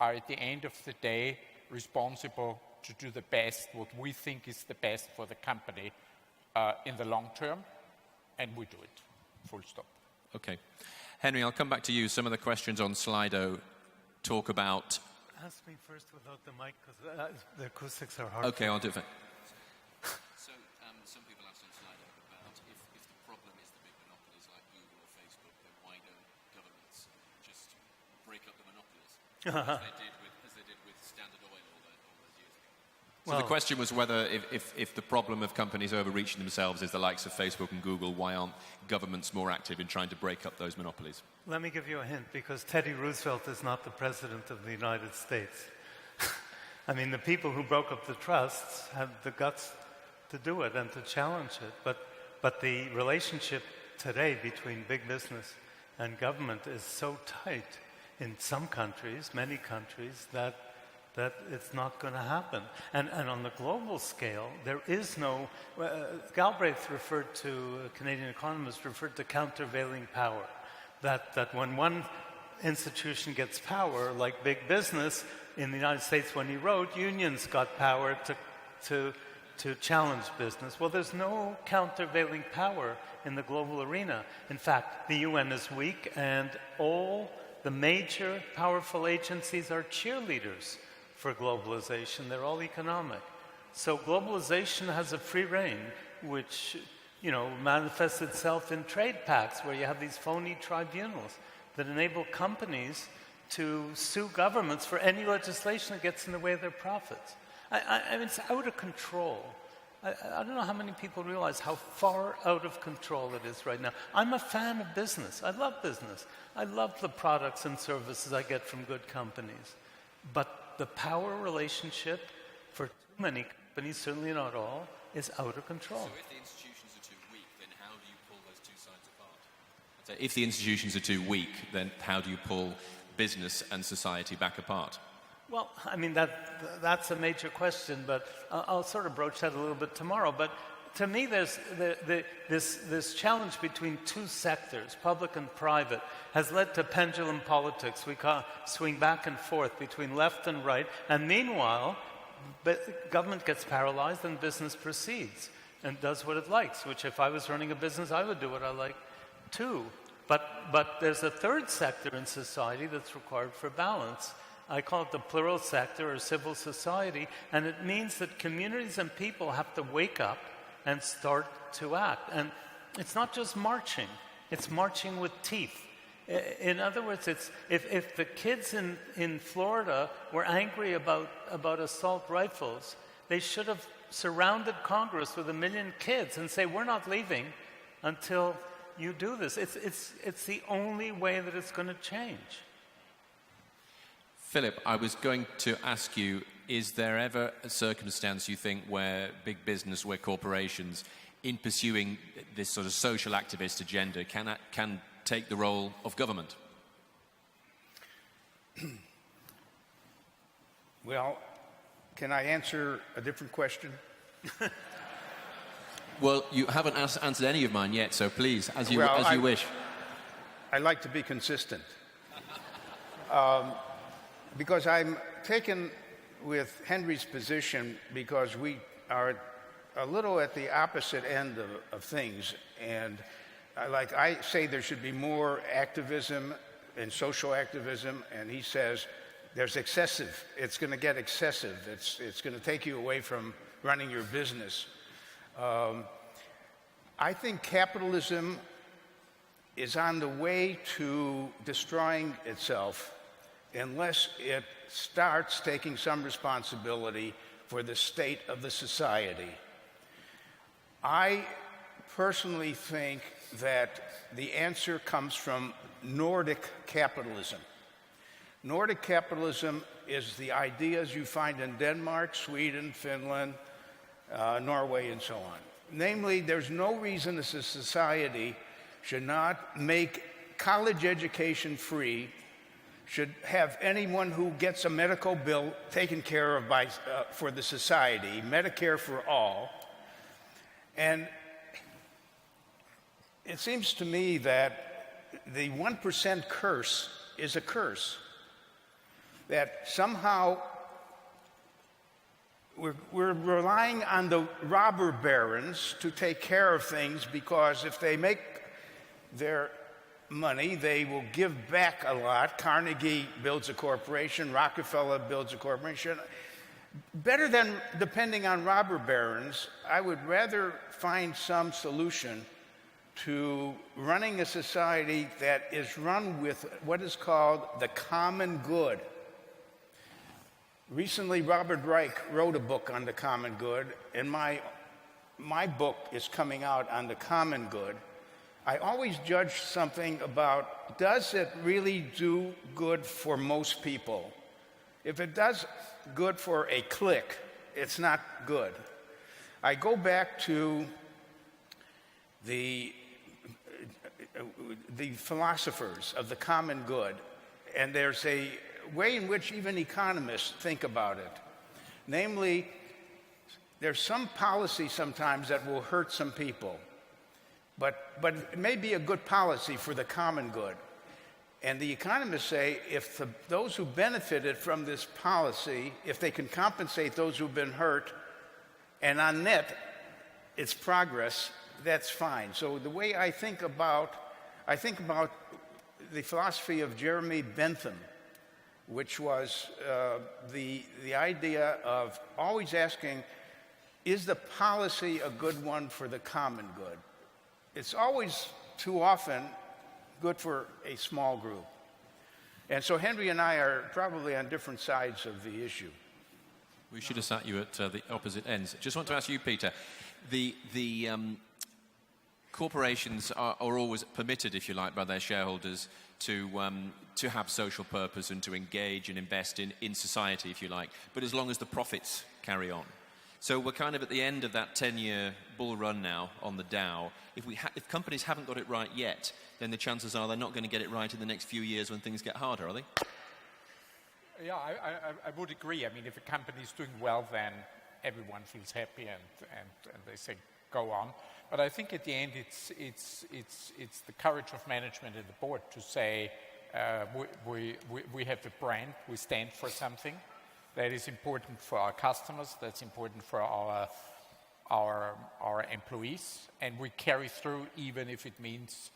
Speaker 7: are at the end of the day responsible to do the best, what we think is the best for the company in the long term, and we do it, full stop.
Speaker 4: Okay. Henry, I'll come back to you. Some of the questions on Slido talk about...
Speaker 3: Ask me first without the mic, because the acoustics are hard.
Speaker 4: Okay, I'll do it.
Speaker 8: So, some people asked on Slido about if the problem is the big monopolies like Google or Facebook, then why don't governments just break up the monopolies, as they did with Standard Oil all those years ago?
Speaker 4: So the question was whether if the problem of companies overreaching themselves is the likes of Facebook and Google, why aren't governments more active in trying to break up those monopolies?
Speaker 3: Let me give you a hint, because Teddy Roosevelt is not the president of the United States. I mean, the people who broke up the trusts had the guts to do it and to challenge it. But the relationship today between big business and government is so tight in some countries, many countries, that it's not going to happen. And on the global scale, there is no... Galbraith referred to, a Canadian economist, referred to countervailing power. That when one institution gets power, like big business, in the United States when he wrote, unions got power to challenge business. Well, there's no countervailing power in the global arena. In fact, the UN is weak, and all the major powerful agencies are cheerleaders for globalization. They're all economic. So globalization has a free rein, which manifests itself in trade pacts, where you have these phony tribunals that enable companies to sue governments for any legislation that gets in the way of their profits. I mean, it's out of control. I don't know how many people realize how far out of control it is right now. I'm a fan of business. I love business. I love the products and services I get from good companies. But the power relationship for too many companies, certainly not all, is out of control.
Speaker 8: So if the institutions are too weak, then how do you pull those two sides apart?
Speaker 4: So if the institutions are too weak, then how do you pull business and society back apart?
Speaker 3: Well, I mean, that's a major question, but I'll sort of broach that a little bit tomorrow. But to me, there's this challenge between two sectors, public and private, has led to pendulum politics. We swing back and forth between left and right, and meanwhile, government gets paralyzed and business proceeds and does what it likes, which if I was running a business, I would do what I like too. But there's a third sector in society that's required for balance. I call it the plural sector or civil society, and it means that communities and people have to wake up and start to act. And it's not just marching, it's marching with teeth. In other words, it's if the kids in Florida were angry about assault rifles, they should have surrounded Congress with 1 million kids and say, we're not leaving until you do this. It's the only way that it's going to change.
Speaker 4: Philip, I was going to ask you, is there ever a circumstance you think where big business, where corporations, in pursuing this sort of social activist agenda, can take the role of government?
Speaker 2: Well, can I answer a different question?
Speaker 4: Well, you haven't answered any of mine yet, so please, as you wish.
Speaker 2: I like to be consistent. Because I'm taken with Henry's position because we are a little at the opposite end of things. And I say there should be more activism and social activism, and he says there's excessive. It's going to get excessive. It's going to take you away from running your business. I think capitalism is on the way to destroying itself unless it starts taking some responsibility for the state of the society. I personally think that the answer comes from Nordic capitalism. Nordic capitalism is the ideas you find in Denmark, Sweden, Finland, Norway, and so on. Namely, there's no reason as a society should not make college education free, should have anyone who gets a medical bill taken care of by, for the society, Medicare for all. And it seems to me that the 1% curse is a curse. That somehow we're relying on the robber barons to take care of things, because if they make their money, they will give back a lot. Carnegie builds a corporation, Rockefeller builds a corporation. Better than depending on robber barons, I would rather find some solution to running a society that is run with what is called the common good. Recently, Robert Reich wrote a book on the common good, and my book is coming out on the common good. I always judge something about, does it really do good for most people? If it does good for a clique, it's not good. I go back to the philosophers of the common good, and there's a way in which even economists think about it. Namely, there's some policy sometimes that will hurt some people, but it may be a good policy for the common good. And the economists say if those who benefited from this policy, if they can compensate those who've been hurt, and on net, it's progress, that's fine. So the way I think about the philosophy of Jeremy Bentham, which was the idea of always asking, is the policy a good one for the common good? It's always too often good for a small group. And so Henry and I are probably on different sides of the issue.
Speaker 4: We should have sat you at the opposite ends. Just want to ask you, Peter, the corporations are always permitted, if you like, by their shareholders to have social purpose and to engage and invest in society, if you like, but as long as the profits carry on. So we're kind of at the end of that 10-year bull run now on the Dow. If companies haven't got it right yet, then the chances are they're not going to get it right in the next few years when things get harder, are they?
Speaker 7: Yeah, I would agree. I mean, if a company is doing well, then everyone feels happy and they say, go on. But I think at the end, it's the courage of management and the board to say, we have a brand, we stand for something. That is important for our customers, that's important for our employees, and we carry through even if it means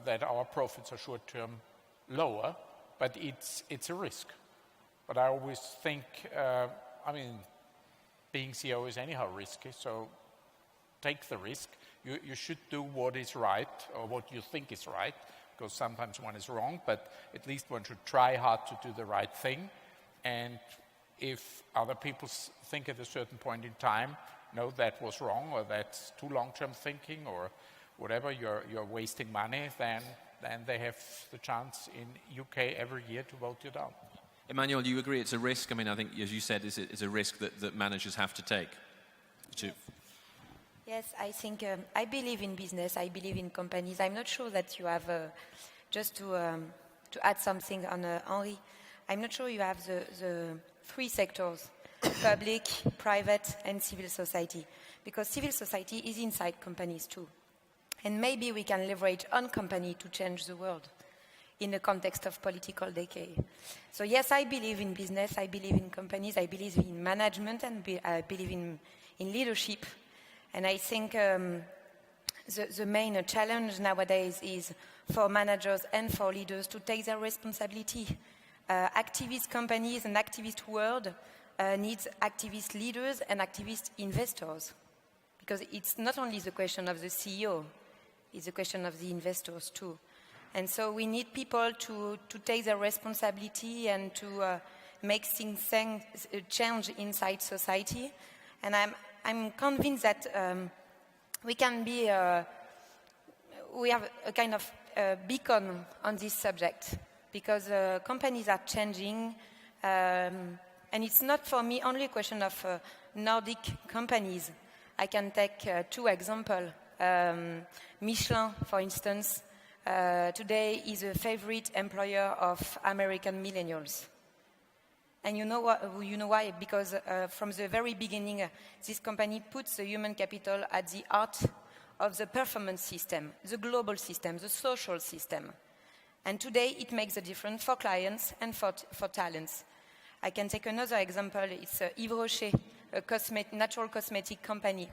Speaker 7: that our profits are short-term lower, but it's a risk. But I always think, being CEO is anyhow risky, so take the risk. You should do what is right, or what you think is right, because sometimes one is wrong, but at least one should try hard to do the right thing. And if other people think at a certain point in time, no, that was wrong, or that's too long-term thinking, or whatever, you're wasting money, then they have the chance in UK every year to vote you down.
Speaker 4: Emmanuelle, do you agree it's a risk? I mean, I think, as you said, it's a risk that managers have to take.
Speaker 5: Yes, I think I believe in business, I believe in companies. I'm not sure that you have, just to add something on Henri, I'm not sure you have the three sectors, public, private, and civil society, because civil society is inside companies too. And maybe we can leverage on company to change the world in the context of political decay. So yes, I believe in business, I believe in companies, I believe in management, and I believe in leadership. And I think the main challenge nowadays is for managers and for leaders to take their responsibility. Activist companies and activist world needs activist leaders and activist investors. Because it's not only the question of the CEO, it's a question of the investors too. And so we need people to take their responsibility and to make things change inside society. And I'm convinced that we can be, we have a kind of beacon on this subject because companies are changing. And it's not for me only a question of Nordic companies. I can take two examples. Michelin, for instance, today is a favorite employer of American millennials. And you know why? Because from the very beginning, this company puts the human capital at the heart of the performance system, the global system, the social system. And today it makes a difference for clients and for talents. I can take another example. It's Yves Rocher, a natural cosmetic company.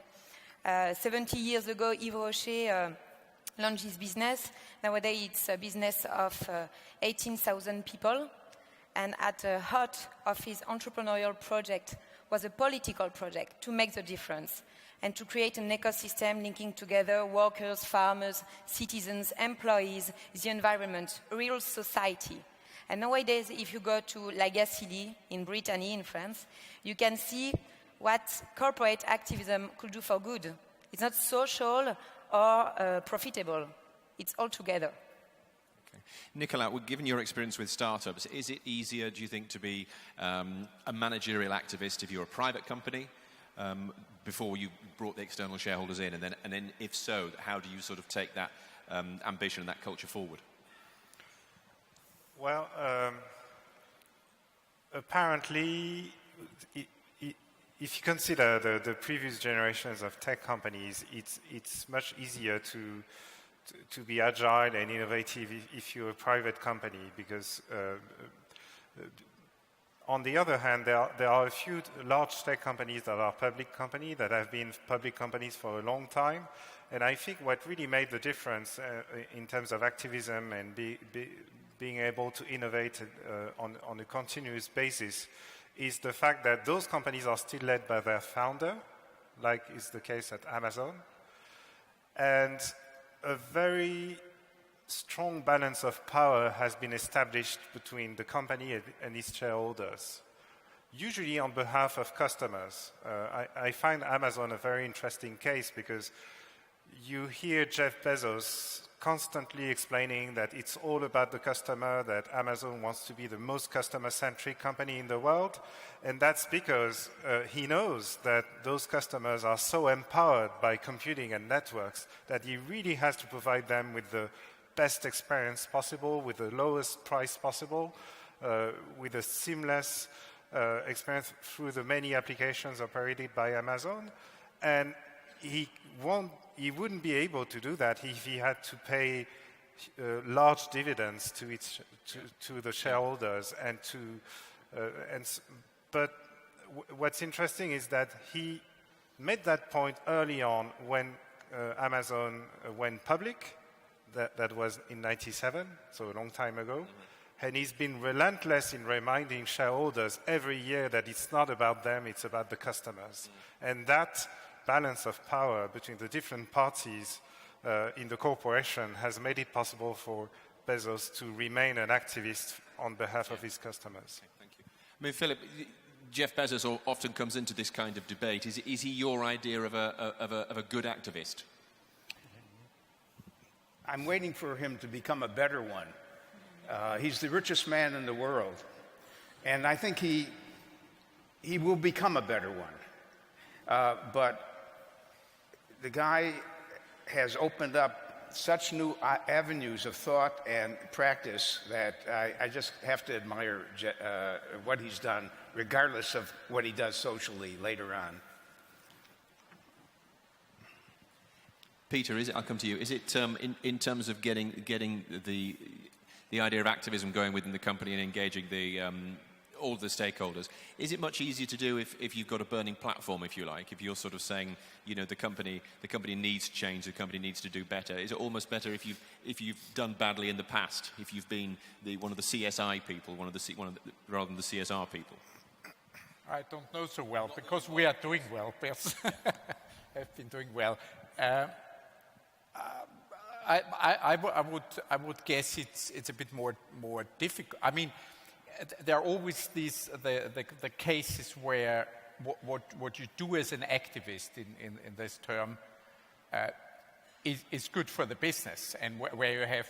Speaker 5: 70 years ago, Yves Rocher launched his business. Nowadays, it's a business of 18,000 people. And at the heart of his entrepreneurial project was a political project to make the difference and to create an ecosystem linking together workers, farmers, citizens, employees, the environment, a real society. And nowadays, if you go to La Gacilly in Brittany, in France, you can see what corporate activism could do for good. It's not social or profitable. It's all together.
Speaker 4: Okay. Nicolas, given your experience with startups, is it easier, do you think, to be a managerial activist if you're a private company before you brought the external shareholders in? And then if so, how do you sort of take that ambition and that culture forward?
Speaker 6: Well, apparently, if you consider the previous generations of tech companies, it's much easier to be agile and innovative if you're a private company, because on the other hand, there are a few large tech companies that are public companies that have been public companies for a long time. And I think what really made the difference in terms of activism and being able to innovate on a continuous basis is the fact that those companies are still led by their founder, like is the case at Amazon, and a very strong balance of power has been established between the company and its shareholders, usually on behalf of customers. I find Amazon a very interesting case because you hear Jeff Bezos constantly explaining that it's all about the customer, that Amazon wants to be the most customer-centric company in the world. And that's because he knows that those customers are so empowered by computing and networks that he really has to provide them with the best experience possible, with the lowest price possible, with a seamless experience through the many applications operated by Amazon. And he wouldn't be able to do that if he had to pay large dividends to the shareholders but what's interesting is that he made that point early on when Amazon went public. That was in '97, so a long time ago. And he's been relentless in reminding shareholders every year that it's not about them, it's about the customers. And that balance of power between the different parties in the corporation has made it possible for Bezos to remain an activist on behalf of his customers.
Speaker 4: Okay, thank you. I mean, Philip, Jeff Bezos often comes into this kind of debate. Is he your idea of a good activist?
Speaker 2: I'm waiting for him to become a better one. He's the richest man in the world, and I think he will become a better one. But the guy has opened up such new avenues of thought and practice that I just have to admire what he's done, regardless of what he does socially later on.
Speaker 4: Peter, I'll come to you. Is it in terms of getting the idea of activism going within the company and engaging all the stakeholders. Is it much easier to do if you've got a burning platform, if you like, if you're sort of saying, you know, the company needs change, the company needs to do better? Is it almost better if you've done badly in the past, if you've been one of the CSI people, rather than the CSR people?
Speaker 7: I don't know so well, because we are doing well. Have been doing well. I would guess it's a bit more difficult. I mean, there are always these the cases where what you do as an activist in this term is good for the business, and where you have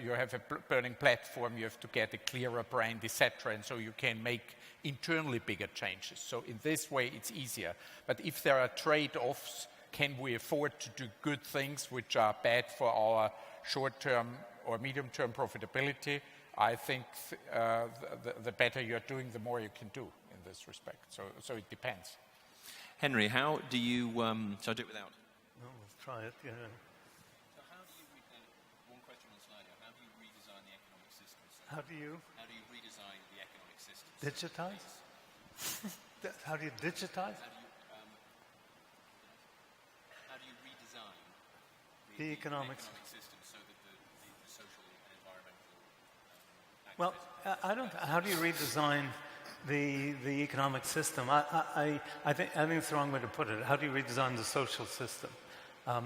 Speaker 7: you have a burning platform, you have to get a clearer brand, etc., and so you can make internally bigger changes. So in this way, it's easier. But if there are trade-offs, can we afford to do good things which are bad for our short-term or medium-term profitability? I think the better you're doing, the more you can do in this respect. So it depends.
Speaker 4: Henry, how do you... shall I do it without?
Speaker 3: No, let's try it, yeah.
Speaker 8: So how do you, one question on Slido, how do you redesign the economic system?
Speaker 3: How do you
Speaker 8: redesign the economic system?
Speaker 3: digitize? How do you digitize?
Speaker 8: How do you redesign
Speaker 3: the economic
Speaker 8: system so that the social and environmental
Speaker 3: Well, I don't. How do you redesign the economic system? I think it's the wrong way to put it. How do you redesign the social system?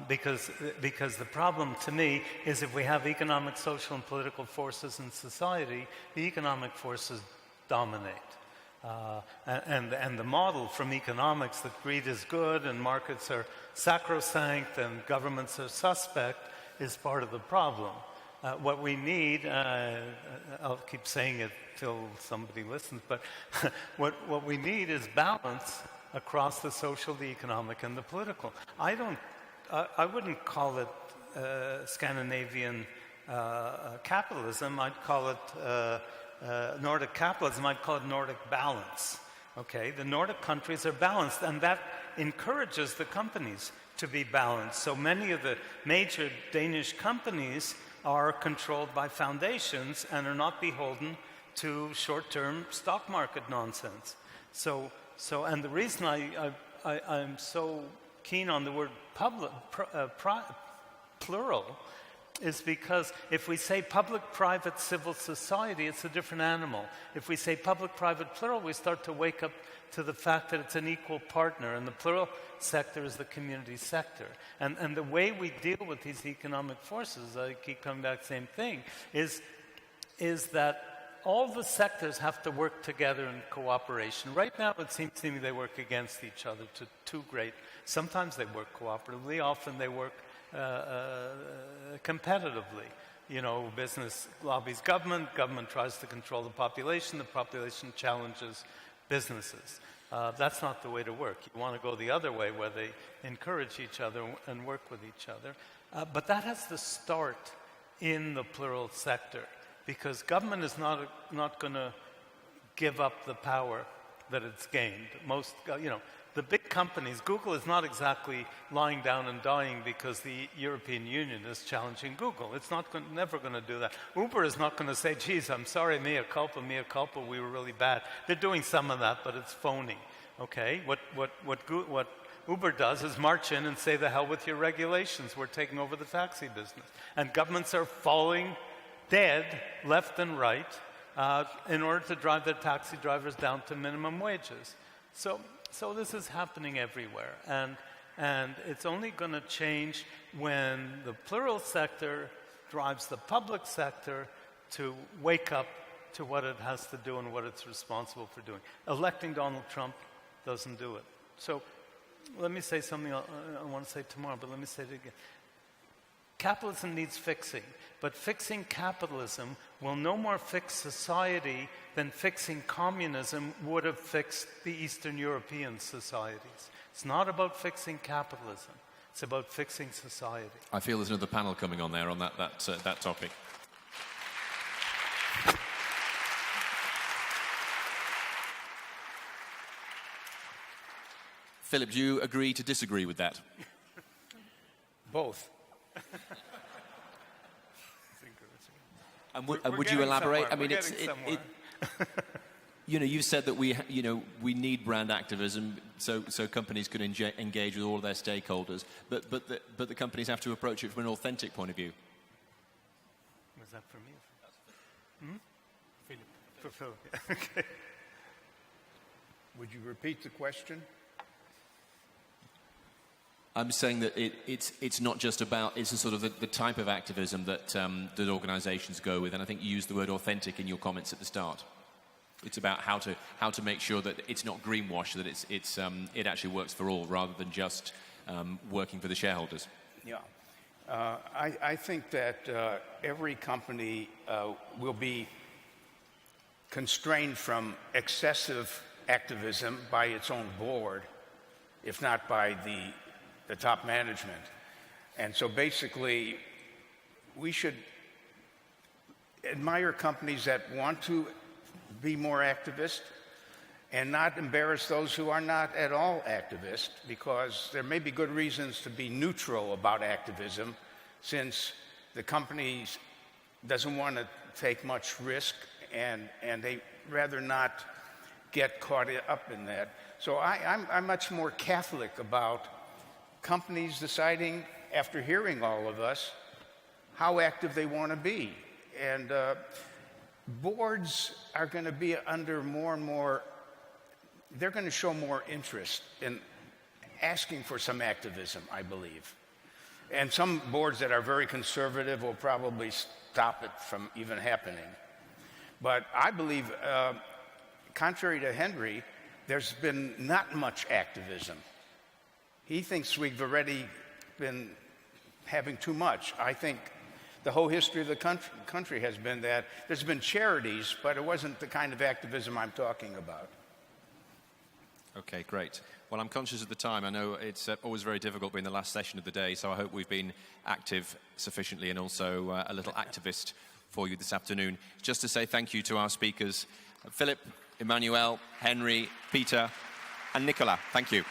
Speaker 3: Because the problem to me is if we have economic, social, and political forces in society, the economic forces dominate. And the model from economics that greed is good and markets are sacrosanct and governments are suspect is part of the problem. What we need, I'll keep saying it till somebody listens, but what we need is balance across the social, the economic, and the political. I wouldn't call it Scandinavian capitalism. I'd call it Nordic capitalism. I'd call it Nordic balance. Okay, the Nordic countries are balanced, and that encourages the companies to be balanced. So many of the major Danish companies are controlled by foundations and are not beholden to short-term stock market nonsense. And the reason I'm so keen on the word plural is because if we say public-private civil society, it's a different animal. If we say public-private plural, we start to wake up to the fact that it's an equal partner, and the plural sector is the community sector. And the way we deal with these economic forces, I keep coming back to the same thing, is that all the sectors have to work together in cooperation. Right now, it seems to me they work against each other to two great. Sometimes they work cooperatively, often they work competitively. You know, business lobbies government, government tries to control the population challenges businesses. That's not the way to work. You want to go the other way where they encourage each other and work with each other. But that has to start in the plural sector, because government is not going to give up the power that it's gained. Most, the big companies, Google is not exactly lying down and dying because the European Union is challenging Google. It's never going to do that. Uber is not going to say, geez, I'm sorry, mea culpa, we were really bad. They're doing some of that, but it's phony. Okay? What Uber does is march in and say, the hell with your regulations. We're taking over the taxi business. And governments are falling dead, left and right, in order to drive their taxi drivers down to minimum wages. So this is happening everywhere, and it's only going to change when the plural sector drives the public sector to wake up to what it has to do and what it's responsible for doing. Electing Donald Trump doesn't do it. So let me say something I want to say tomorrow, but let me say it again. Capitalism needs fixing, but fixing capitalism will no more fix society than fixing communism would have fixed the Eastern European societies. It's not about fixing capitalism. It's about fixing society.
Speaker 4: I feel there's another panel coming on there on that topic. Philip, do you agree to disagree with that?
Speaker 2: Both.
Speaker 4: And would you elaborate? I mean, You know, you've said that we need brand activism so companies can engage with all of their stakeholders, but the companies have to approach it from an authentic point of view.
Speaker 3: Was that for me? Philip. For Phil. Okay.
Speaker 2: Would you repeat the question?
Speaker 4: I'm saying that it's not just about, it's a sort of the type of activism that organizations go with, and I think you used the word authentic in your comments at the start. It's about how to make sure that it's not greenwash, that it actually works for all, rather than just working for the shareholders.
Speaker 2: Yeah. I think that every company will be constrained from excessive activism by its own board, if not by the top management. And so basically, we should admire companies that want to be more activist and not embarrass those who are not at all activist, because there may be good reasons to be neutral about activism, since the company doesn't want to take much risk and they rather not get caught up in that. So I'm much more Catholic about companies deciding, after hearing all of us, how active they want to be. And boards are going to be under more and more, they're going to show more interest in asking for some activism, I believe. And some boards that are very conservative will probably stop it from even happening. But I believe, contrary to Henry, there's been not much activism. He thinks we've already been having too much. I think the whole history of the country has been that there's been charities, but it wasn't the kind of activism I'm talking about.
Speaker 4: Okay, great. Well, I'm conscious of the time. I know it's always very difficult being the last session of the day, so I hope we've been active sufficiently and also a little activist for you this afternoon. Just to say thank you to our speakers, Philip, Emmanuelle, Henry, Peter, and Nicolas. Thank you.